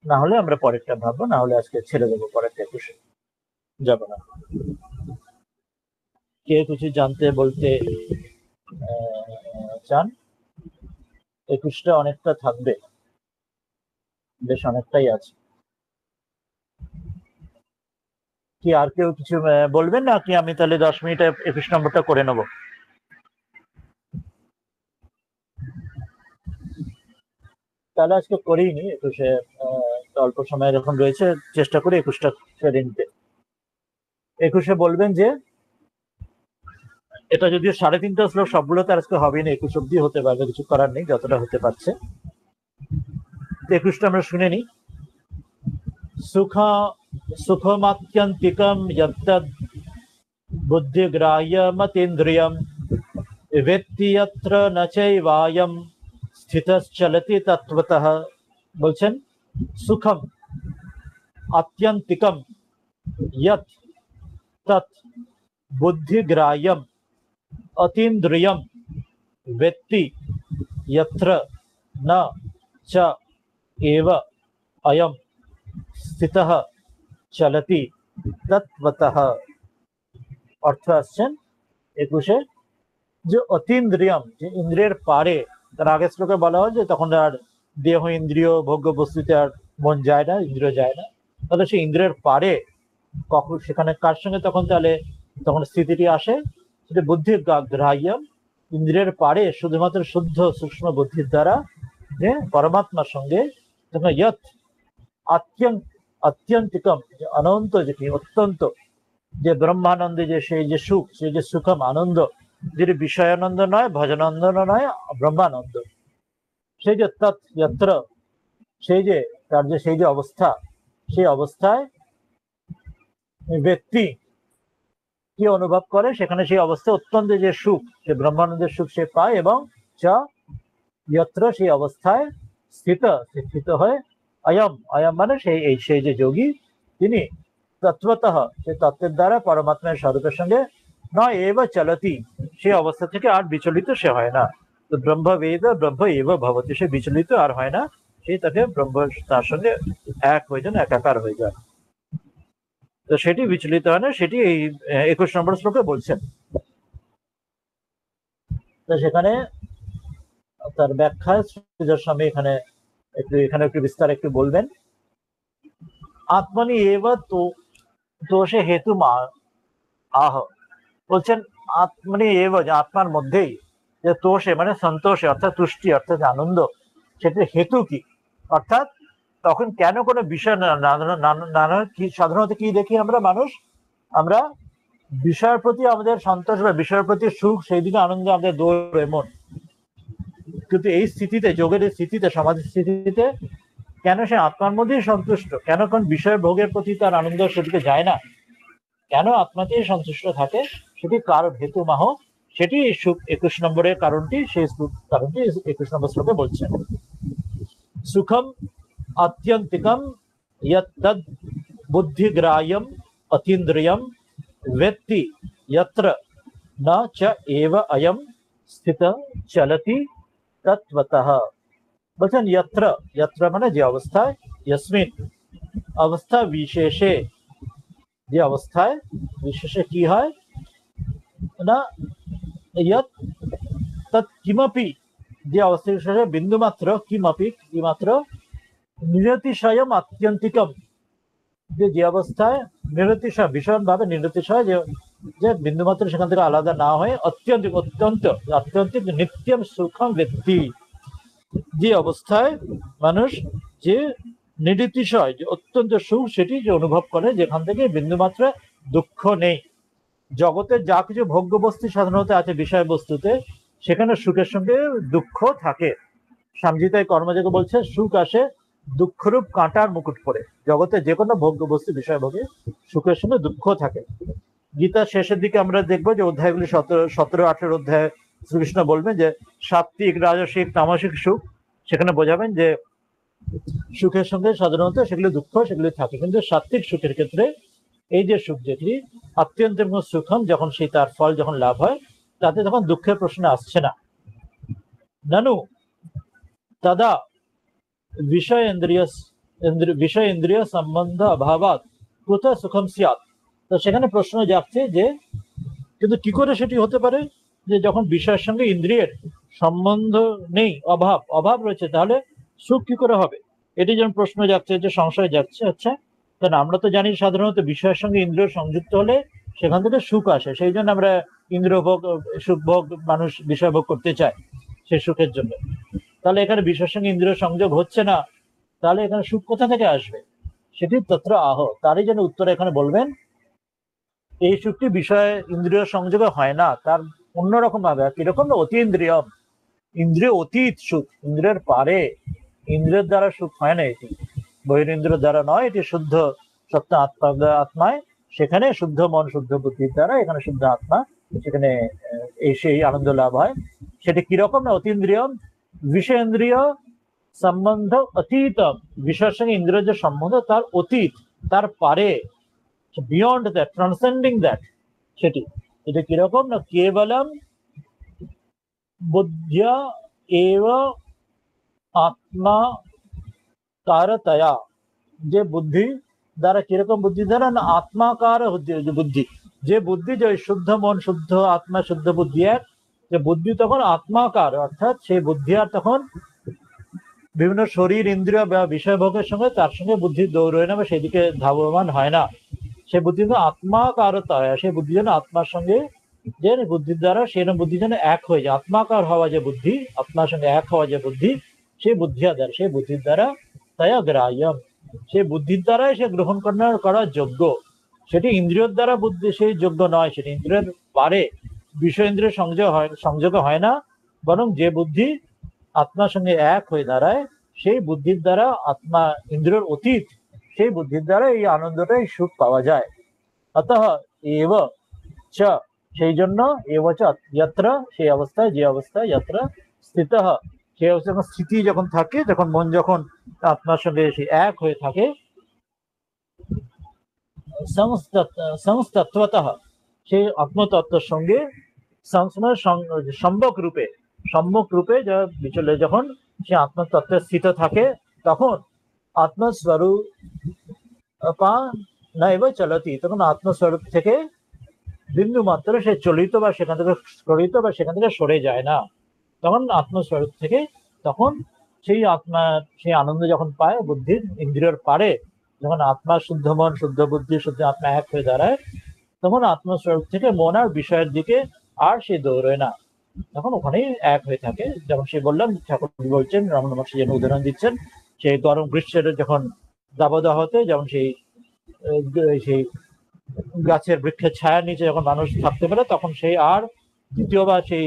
না হলে আমরা পরেরটা ভাববো, না হলে আজকে ছেড়ে দেবো, পরেরটা 21 যাবো না। কেউ কিছু জানতে বলতে চান? 21টা অনেকটা থাকবে, বেশ অনেকটাই আছে। কি আর কেউ কিছু বলবেন না কি? আমি তাহলে 10 মিনিটে 21 নম্বরটা করে নেব। তাহলে আজকে করেই নি 21-এ, অল্প সময় যখন রয়েছে চেষ্টা করি 21টা সেরে নিতে। 21-এ বলবেন যে এটা যদি 3.5টা শ্লোক, সবগুলো তো আজকে হবেই না, 21 অব্দি হতে পারবে, কিছু করার নেই, যতটা হতে পারছে। 21টা আমরা শুনে নিই। সুখমাত্যন্তিকম যত্তদ বুদ্ধিগ্রাহ্যমতীন্দ্রিয়ম वेत्ति यत्र न चैवायं स्थितश्चलति तत्त्वतः। বলছেন সুখম আত্যন্তিকম यत् तत् বুদ্ধিগ্রাহ্যম অতীন্দ্রিয়ম वेत्ति यत्र न च एव अयं स्थितः चलति तत्त्वतः। অর্থ আসছেন 21-এ, যে অতীন্দ্রিয়ম, যে ইন্দ্রিয়ের পারে, তার আগের শ্লোকে বলা হয় যে তখন আর দেহ ইন্দ্রিয় ভোগ্য বস্তুতে আর মন যায় না, ইন্দ্রিয় যায় না, তাহলে সেই ইন্দ্রিয়ের পারে কখন সেখানে কার সঙ্গে তখন তাহলে তখন স্থিতিটি আসে, সেটা বুদ্ধি গ্রাহ্যম, ইন্দ্রিয়ের পারে শুধুমাত্র শুদ্ধ সূক্ষ্ম বুদ্ধির দ্বারা যে পরমাত্মার সঙ্গে তখন ইয়ৎ আত্যন্তিকম, যে অনন্ত, যেটি অত্যন্ত, যে ব্রহ্মানন্দে, যে সেই যে সুখ, সেই যে সুখম আনন্দ, যেটি বিষয়ানন্দ নয়, ভজনানন্দ নয়, ব্রহ্মানন্দ, সেই যে তত্র, সেই যে তার যে সেই যে অবস্থা, সেই অবস্থায় ব্যক্তি কি অনুভব করে, সেখানে সেই অবস্থা অত্যন্ত যে সুখ, সে ব্রহ্মানন্দের সুখ সে পায়, এবং যত্র, সেই অবস্থায় স্থিত হয় অয়ম, অয়ম মানে সেই যে যোগী, তিনি তত্ত্বতঃ, সে তত্ত্বের দ্বারা পরমাত্মার স্বরূপের সঙ্গে নয় এব চলতি, সেই অবস্থা থেকে আর বিচলিত সে হয় না। তো ব্রহ্মবেদ ব্রহ্ম এব ভবতি, সে বিচলিত আর হয় না, সেই তাকে ব্রহ্ম তার সঙ্গে এক হয়ে যান, একাকার হয়ে যায়। তো সেটি বিচলিত হয় না, সেটি এই 21 নম্বর শ্লোকে বলছেন। তো সেখানে তার ব্যাখ্যায় শ্রীধর স্বামী এখানে একটু বিস্তার একটু বলবেন। আত্মনি এব তো দোষে হেতু আহ, বলছেন আত্মনি এব, যে আত্মার মধ্যেই যে তোষে মানে সন্তোষে, অর্থাৎ তুষ্টি, অর্থাৎ আনন্দ, সেটির হেতু কি, অর্থাৎ তখন কেন কোনো বিষয় নানা কি সাধারণত কি দেখি আমরা মানুষ, আমরা বিষয়ের প্রতি আমাদের সন্তোষ বা বিষয়ের প্রতি সুখ, সেই দিকে আনন্দ আমাদের দৌড়ে মন, কিন্তু এই স্থিতিতে, যোগের এই স্থিতিতে, সমাধির স্থিতিতে কেন সে আত্মার মধ্যেই সন্তুষ্ট, কেন কোন বিষয়ের ভোগের প্রতি তার আনন্দ সেদিকে যায় না, কেন আত্মাতেই সন্তুষ্ট থাকে, সেটি কারণ হেতু মাহ, সেটি 21 নম্বরের কারণটি, সেই কারণটি 21 নম্বর শ্লোকে বলছেন। সুখম আত্যন্তিকম ইয়ত্তদ বুদ্ধিগ্রাহ্যম অতীন্দ্রিয়ম वेत्ति यत्र न च एव अयम स्थित चलति तत्वतः। বলছেন यत्र, यत्र মানে যে অবস্থায়, यस्मिन অবস্থা বিশেষে, যে অবস্থায় বিশেষে কি হয় না, यत् तत् किमपि, যে অবস্থা বিশেষে বিন্দুমাত্র, কিমপি কিমাত্র, নিরতিশয়ম আত্যন্তিকম, যে অবস্থায় নিরতিশয়, ভীষণ ভাবে নিরতিশয়, যে বিন্দুমাত্র সেখান থেকে আলাদা না হয়ে অত্যন্ত আত্যন্তিক নিত্যম সুখম ব্যক্তি, যে অবস্থায় মানুষ যে নিরতিশয়, যে অত্যন্ত সুখ সেটি যে অনুভব করে, যেখান থেকে বিন্দুমাত্র দুঃখ নেই। জগতে যা কিছু ভোগ্য বস্তু সাধারণত আছে বিষয় বস্তুতে, সেখানে সুখের সঙ্গে দুঃখ থাকে। স্বামীজি তাই কর্মযোগে বলছে সুখ আসে দুঃখরূপ কাঁটার মুকুট পরে। জগতে যে কোনো ভোগ্য বস্তু বিষয় ভোগে সুখের সঙ্গে দুঃখ থাকে। গীতার শেষের দিকে আমরা দেখবো যে অধ্যায়গুলি 17-18 অধ্যায় শ্রীকৃষ্ণ বলবেন যে সাত্বিক, রাজসিক, তামসিক সুখ, সেখানে বোঝাবেন যে সুখের সঙ্গে সাধারণত সেগুলি দুঃখ, সেগুলি থাকে, কিন্তু সাত্বিক সুখের ক্ষেত্রে এই যে সুখ, যেটি অত্যন্ত সুখম, যখন সেই তার ফল যখন লাভ হয়, তাতে তখন দুঃখের প্রশ্ন আসছে না। নানু তদা বিষয় ইন্দ্রিয় সম্বন্ধ অভাবাত কোথায় সুখম স্যাৎ। তো সেখানে প্রশ্ন জাগছে যে কিন্তু কি করে সেটি হতে পারে, যে যখন বিষয়ের সঙ্গে ইন্দ্রিয়ের সম্বন্ধ নেই, অভাব রয়েছে, তাহলে সুখ কি করে হবে, এটি যেমন প্রশ্ন জাগছে, যে সংশয় জাগছে। আচ্ছা, কারণ আমরা তো জানি সাধারণত বিষয়ের সঙ্গে ইন্দ্রিয় সংযুক্ত হলে সেখান থেকে সুখ আসে, সেই জন্য আমরা ইন্দ্রিয় ভোগ, সুখ ভোগ, মানুষ বিষয় ভোগ করতে চায় সেই সুখের জন্য। তাহলে এখানে বিষয়ের সঙ্গে ইন্দ্রিয় সংযোগ হচ্ছে না, তাহলে এখানে সুখ কোথা থেকে আসবে, সেটি তত্র আহ, তারই জন্য উত্তরে এখানে বলবেন এই সুখটি বিষয় ইন্দ্রিয় সংযোগে হয় না, তার অন্যরকম ভাবে, কিরকম, অতি ইন্দ্রিয়, ইন্দ্রিয় অতীত সুখ, ইন্দ্রিয়ের পারে ইন্দ্রিয়ের দ্বারা সুখ হয় না, এটি বহিরিন্দ্রিয় দ্বারা নয়, এটি শুদ্ধ সত্য আত্মায়, সেখানে শুদ্ধ মন শুদ্ধ বুদ্ধির দ্বারা, এখানে শুদ্ধ আত্মা, সেখানে এই সেই আনন্দ লাভ হয়। সেটি কিরকম না, অতীন্দ্রিয় বিষয়েন্দ্রিয় সম্বন্ধ অতীত, বিষয়ের সঙ্গে ইন্দ্রিয়ের যে সম্বন্ধ তার অতীত, তার পারে, বিয়ন্ড দ্যাট, ট্রান্সেন্ডিং দ্যাট, সেটি। এটা কিরকম না, কেবলম বুদ্ধিয়া এব আত্মা কারতয়া, যে বুদ্ধি দ্বারা, কিরকম বুদ্ধি দ্বারা না, আত্মাকার বুদ্ধি, যে বুদ্ধি, যে শুদ্ধ মন শুদ্ধ আত্মা শুদ্ধ বুদ্ধি এক, যে বুদ্ধি তখন আত্মাকার, অর্থাৎ সেই বুদ্ধি আর তখন বিভিন্ন শরীর ইন্দ্রিয় বা বিষয় ভোগের সঙ্গে তার সঙ্গে বুদ্ধি দৌড়য় না বা সেদিকে ধাবমান হয় না। সে বুদ্ধি যেন আত্মাকারতা হয়, সেই বুদ্ধি যেন আত্মার সঙ্গে, যে বুদ্ধির দ্বারা সেরকম বুদ্ধি যেন এক হয়ে যায়, আত্মাকার হওয়া যে বুদ্ধি, আত্মার সঙ্গে এক হওয়া যে বুদ্ধি, সেই বুদ্ধি দ্বারা, সেই বুদ্ধির দ্বারা তাই গ্রাহ্যম, সেই বুদ্ধির দ্বারাই সে গ্রহণ করার যোগ্য। সেটি ইন্দ্রিয়র দ্বারা বুদ্ধি সেই যোগ্য নয়, সেটি ইন্দ্রিয়ের পারে, বিষয় ইন্দ্রিয় সংযোগ হয় না, বরং যে বুদ্ধি আত্মার সঙ্গে এক হয়ে দাঁড়ায়, সেই বুদ্ধির দ্বারা, আত্মা ইন্দ্রিয়ের অতীত, সেই বুদ্ধির দ্বারা এই আনন্দটাই সুখ পাওয়া যায়। অতঃ এব চ, সেই জন্য এব চ যত্র, সেই অবস্থায়, যে অবস্থায়, যত্র স্থিত, সেই অবস্থায় স্থিতি যখন থাকে, যখন মন যখন আত্মার সঙ্গে সে এক হয়ে থাকে, সংস্তত্বত, সেই আত্মতত্ত্বের সঙ্গে সম্যক রূপে বিচলে যখন সে আত্মতত্ত্বে স্থিত থাকে, তখন আত্মস্বরূপ নাইব চলতি, তখন আত্মস্বরূপ থেকে বিন্দু মাত্র সে চলিত বা সেখান থেকে স্খলিত বা সেখান থেকে সরে যায় না। তখন আত্মস্বরূপ থেকে, তখন সেই আত্মা সেই আনন্দ যখন পায়, বুদ্ধির ইন্দ্রিয়র পারে, যখন আত্মা শুদ্ধ মন শুদ্ধ বুদ্ধি শুদ্ধ আত্মা এক হয়ে দাঁড়ায়, তখন আত্মস্বরূপ থেকে মন আর বিষয়ের দিকে আর সে দৌড়য় না, তখন ওখানেই এক হয়ে থাকে। যেমন সে বললাম, ঠাকুর বলছেন, রমণ মহর্ষি যেন উদাহরণ দিচ্ছেন, সেই গরম গ্রীষ্মের যখন দাবদাহতে, যেমন সেই গাছের বৃক্ষের ছায়ার নিচে যখন মানুষ থাকতে পারে, তখন সেই আর দ্বিতীয়বার সেই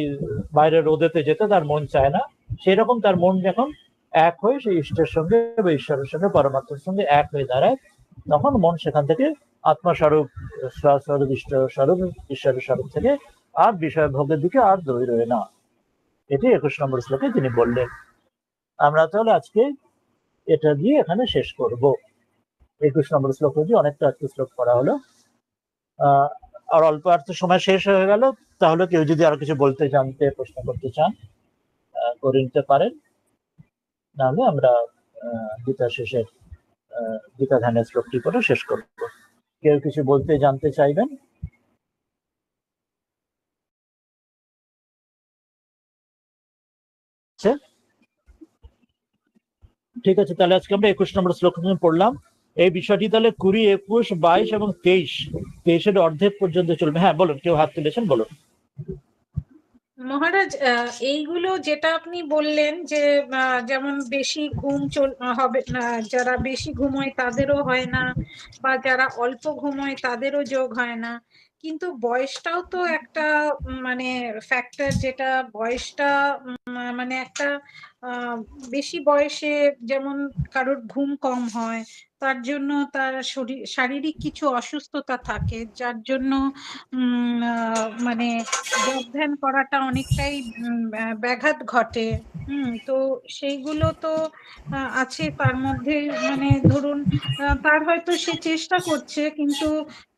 বাইরে রোদেতে যেতে তার মন চায় না। সেই রকম তার মন যখন এক হয়ে সেই ইষ্টের সঙ্গে বা ঈশ্বরের সঙ্গে পরমাত্মার সঙ্গে এক হয়ে দাঁড়ায়, তখন মন সেখান থেকে আত্মাস্বরূপ স্বস্বরূপ স্বরূপ ঈশ্বরের স্বরূপ থেকে আর বিষয় ভোগের দিকে আর দৌড়য় না। এটি 21 নম্বর শ্লোকে তিনি বললেন। আমরা তাহলে আজকে এটা দিয়ে এখানে শেষ করব। 21 নম্বর শ্লোক দিয়ে অনেকটা আজকে শ্লোক করা হলো, আর অল্প আর তো সময় শেষ হয়ে গেল। তাহলে কেউ যদি আরো কিছু বলতে জানতে প্রশ্ন করতে চান করে নিতে পারেন, নাহলে আমরা গীতা শেষের গীতা ধ্যানের শ্লোকটি করে শেষ করব। কেউ কিছু বলতে জানতে চাইবেন? ঠিক আছে, তাহলে আজকে আমরা 21 নম্বর শ্লোক পড়লাম। এই বিষয়টি তাহলে 20, 21, 22 এবং 23 অর্ধেক পর্যন্ত চলবে। হ্যাঁ বলুন, কেউ হাত তুলেছেন, বলুন। মহারাজ, এইগুলো যেটা আপনি বললেন যে যেমন বেশি ঘুম হবে না, যারা বেশি ঘুমোয় তাদেরও হয় না, বা যারা অল্প ঘুমোয় তাদেরও যোগ হয় না, কিন্তু বয়সটাও তো একটা মানে ফ্যাক্টর, যেটা বয়সটা মানে একটা বেশি বয়সে যেমন কারোর ঘুম কম হয়, তার জন্য তার শারীরিক কিছু অসুস্থতা থাকে, যার জন্য মানে যোগ ধ্যান করাটা অনেকটাই ব্যাঘাত ঘটে। তো সেইগুলো তো আছে তার মধ্যে, মানে ধরুন তার হয়তো সে চেষ্টা করছে, কিন্তু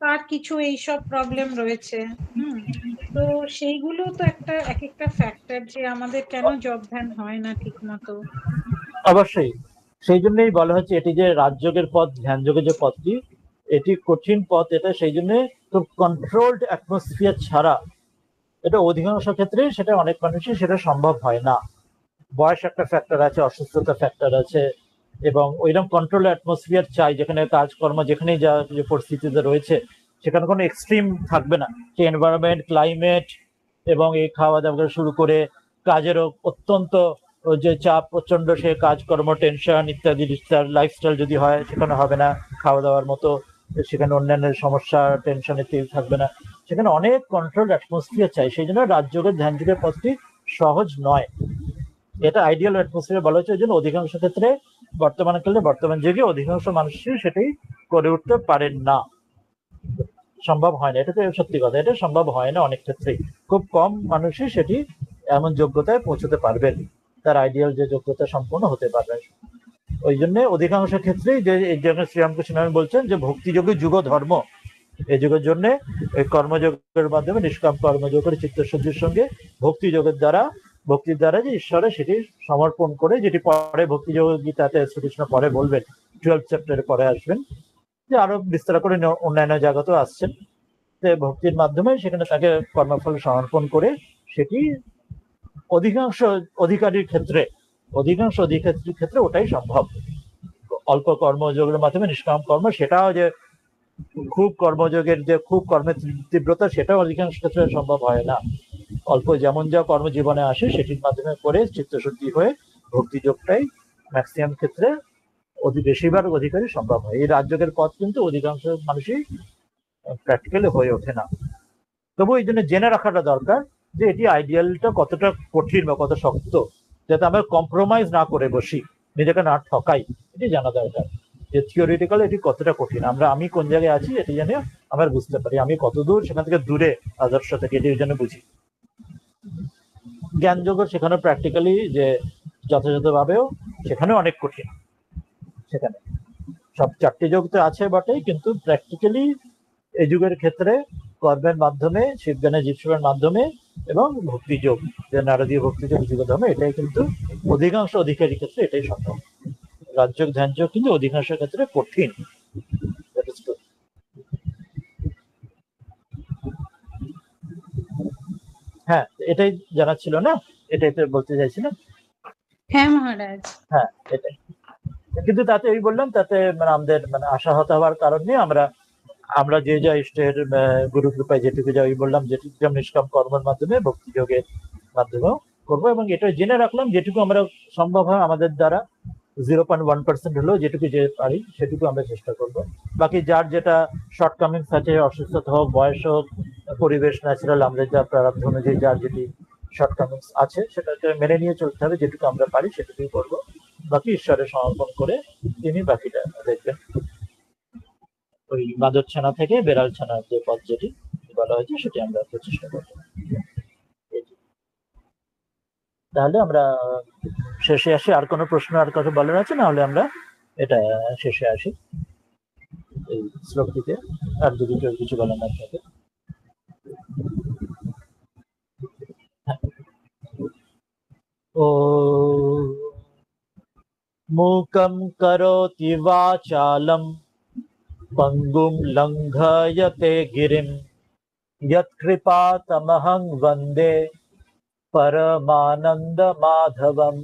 তার কিছু এইসব প্রবলেম রয়েছে। তো সেইগুলো তো এক একটা ফ্যাক্টর যে আমাদের কেন যোগ ধ্যান হয় না ঠিক মতো। অবশ্যই, সেই জন্যই বলা হচ্ছে এটি যে রাজযোগের পথ, ধ্যান যোগের যে পথটি, এটি কঠিন পথ। এটা সেই জন্য খুব কন্ট্রোলড অ্যাটমসফিয়ার ছাড়া এটা অধিকাংশ ক্ষেত্রে সেটা অনেক মানুষই সেটা সম্ভব হয় না। বয়স একটা ফ্যাক্টর আছে, অসুস্থতা ফ্যাক্টর আছে, এবং ওইরকম কন্ট্রোল অ্যাটমসফিয়ার চাই, যেখানে কাজকর্ম যেখানে যা যে পরিস্থিতিতে রয়েছে সেখানে কোনো এক্সট্রিম থাকবে না। সে এনভায়রনমেন্ট, ক্লাইমেট এবং এই খাওয়া দাওয়া শুরু করে কাজেরও অত্যন্ত যে চাপ প্রচন্ড, সে কাজকর্ম টেনশন ইত্যাদি লাইফস্টাইল যদি হয় সেখানে হবে না খাওয়া দাওয়ার মতো, সেখানে অন্যান্য সমস্যা টেনশন ইত্যাদি থাকবে না। সেখানে অনেক কন্ট্রোল অ্যাটমসফিয়ার চাই। সেই জন্য রাজযোগের ধ্যান যোগের পথটি সহজ নয়। এটা আইডিয়াল অ্যাটমসফিয়ার বলা হচ্ছে। ওই জন্য অধিকাংশ ক্ষেত্রে বর্তমানকালে বর্তমান যুগে অধিকাংশ মানুষই সেটি করে উঠতে পারেন না, সম্ভব হয় না। এটা তো সত্যি কথা, এটা সম্ভব হয় না অনেক ক্ষেত্রেই। খুব কম মানুষই সেটি এমন যোগ্যতায় পৌঁছতে পারবেন, তার আইডিয়াল যে যোগ্যতা সম্পূর্ণ হতে পারবেন। ওই জন্য অধিকাংশ ক্ষেত্রেই যে এই জন্য শ্রীরামকৃষ্ণ বলছেন যে ভক্তিযোগী যুগ ধর্ম, এই যুগের জন্য ওই কর্মযোগের মাধ্যমে নিষ্কাম কর্মযোগ করে চিত্তশুদ্ধির সঙ্গে ভক্তিযোগের দ্বারা, ভক্তির দ্বারা যে ঈশ্বরে সেটি সমর্পণ করে, যেটি পরে ভক্তিযোগ গীতাতে শ্রীকৃষ্ণ পরে বলবেন, 12 চ্যাপ্টারে পরে আসবেন, যে আরো বিস্তার করে অন্যান্য জায়গাতেও আসছেন, যে ভক্তির মাধ্যমে সেখানে তাকে কর্মফল সমর্পণ করে সেটি অধিকাংশ অধিকারীর ক্ষেত্রে, অধিকাংশ অধিকারীর ক্ষেত্রে ওটাই সম্ভব। অল্প কর্মযোগের মাধ্যমে নিষ্কাম কর্ম, সেটাও যে খুব কর্মযোগের যে খুব কর্মের তীব্রতা, সেটাও অধিকাংশ ক্ষেত্রে সম্ভব হয় না। অল্প যেমন যা কর্মজীবনে আসে সেটির মাধ্যমে করে চিত্তশুদ্ধি হয়ে ভক্তিযোগটাই ম্যাক্সিমাম ক্ষেত্রে বেশিরভাগ অধিকারী সম্ভব হয়। এই রাজযোগের পথ কিন্তু অধিকাংশ মানুষই প্র্যাকটিক্যালি হয়ে ওঠে না। তবু এই জন্য জেনে রাখাটা দরকার যে এটি আইডিয়ালটা কতটা কঠিন বা কত শক্ত, যাতে আমরা কম্প্রোমাইজ না করে বসি, নিজেকে না ঠকাই, এটি জানা দরকার। যে থিওরিটিক্যাল এটি কতটা কঠিন, আমি কোন জায়গায় আছি এটি জানি আমরা বুঝতে পারি, আমি কত দূর সেখান থেকে দূরে আদর্শ থেকে, এটি জন্য বুঝি। জ্ঞান যোগ সেখানে প্র্যাকটিক্যালি যে যথাযথভাবেও সেখানে অনেক কঠিন। সেখানে সব 4টি যোগ তো আছে বটেই, কিন্তু প্র্যাকটিক্যালি এই যুগের ক্ষেত্রে কর্মের মাধ্যমে, শিবজ্ঞানের জীবসেবার মাধ্যমে এবং ভক্তিযোগ, যে নারদীয় ভক্তিযোগ যুগ ধর্মে, এটাই কিন্তু অধিকাংশ অধিকারীর ক্ষেত্রে এটাই সম্ভব। রাজযোগ ধ্যান যোগ কিন্তু অধিকাংশ ক্ষেত্রে কঠিন। হ্যাঁ, এটাই জানা ছিল না, এটাই তো বলতে চাইছিলাম। হ্যাঁ মহারাজ। হ্যাঁ, এটাই। কিন্তু তাতে এই বললাম, তাতে মানে আমাদের মানে আশাহত হওয়ার কারণ নেই। আমরা যে যা ইষ্টের গুরু কৃপায় যেটুকু যা বললাম, যেটুকু নিষ্কাম কর্মের মাধ্যমে ভক্তিযোগের মাধ্যমেও করবো, এবং এটা জেনে রাখলাম যেটুকু আমরা সম্ভব হয় আমাদের দ্বারা 0.1% হলেও যেটুকু যে পারি সেটুকু আমরা চেষ্টা করব। বাকি যার যেটা শর্টকামিংস আছে, অসুস্থতা হোক, বয়স হোক, পরিবেশ, ন্যাচারাল, আমাদের যা প্রারব্ধ অনুযায়ী যার যেটি শর্টকামিংস আছে সেটাকে মেনে নিয়ে চলতে হবে। যেটুকু আমরা পারি সেটুকুই করবো, বাকি ঈশ্বরের সমর্পণ করে তিনি বাকিটা দেখবেন। ওই বাঁদর ছানা থেকে বেড়াল ছানার যে পথ যেটি বলা হয়েছে সেটি আমরা প্রচেষ্টা করবো। তাহলে আমরা শেষে আসি। আর কোনো প্রশ্ন আর কিছু বলার আছে? না হলে আমরা এটা শেষে আসি এই শ্লোকটিতে। আর যদি কেউ কিছু বলার না থাকে। ও মূকং করোতি বাচালম পঙ্গুম লঙ্ঘয়তে গিরিম यत्कृपातमहं वन्दे परमानन्दमाधवम्।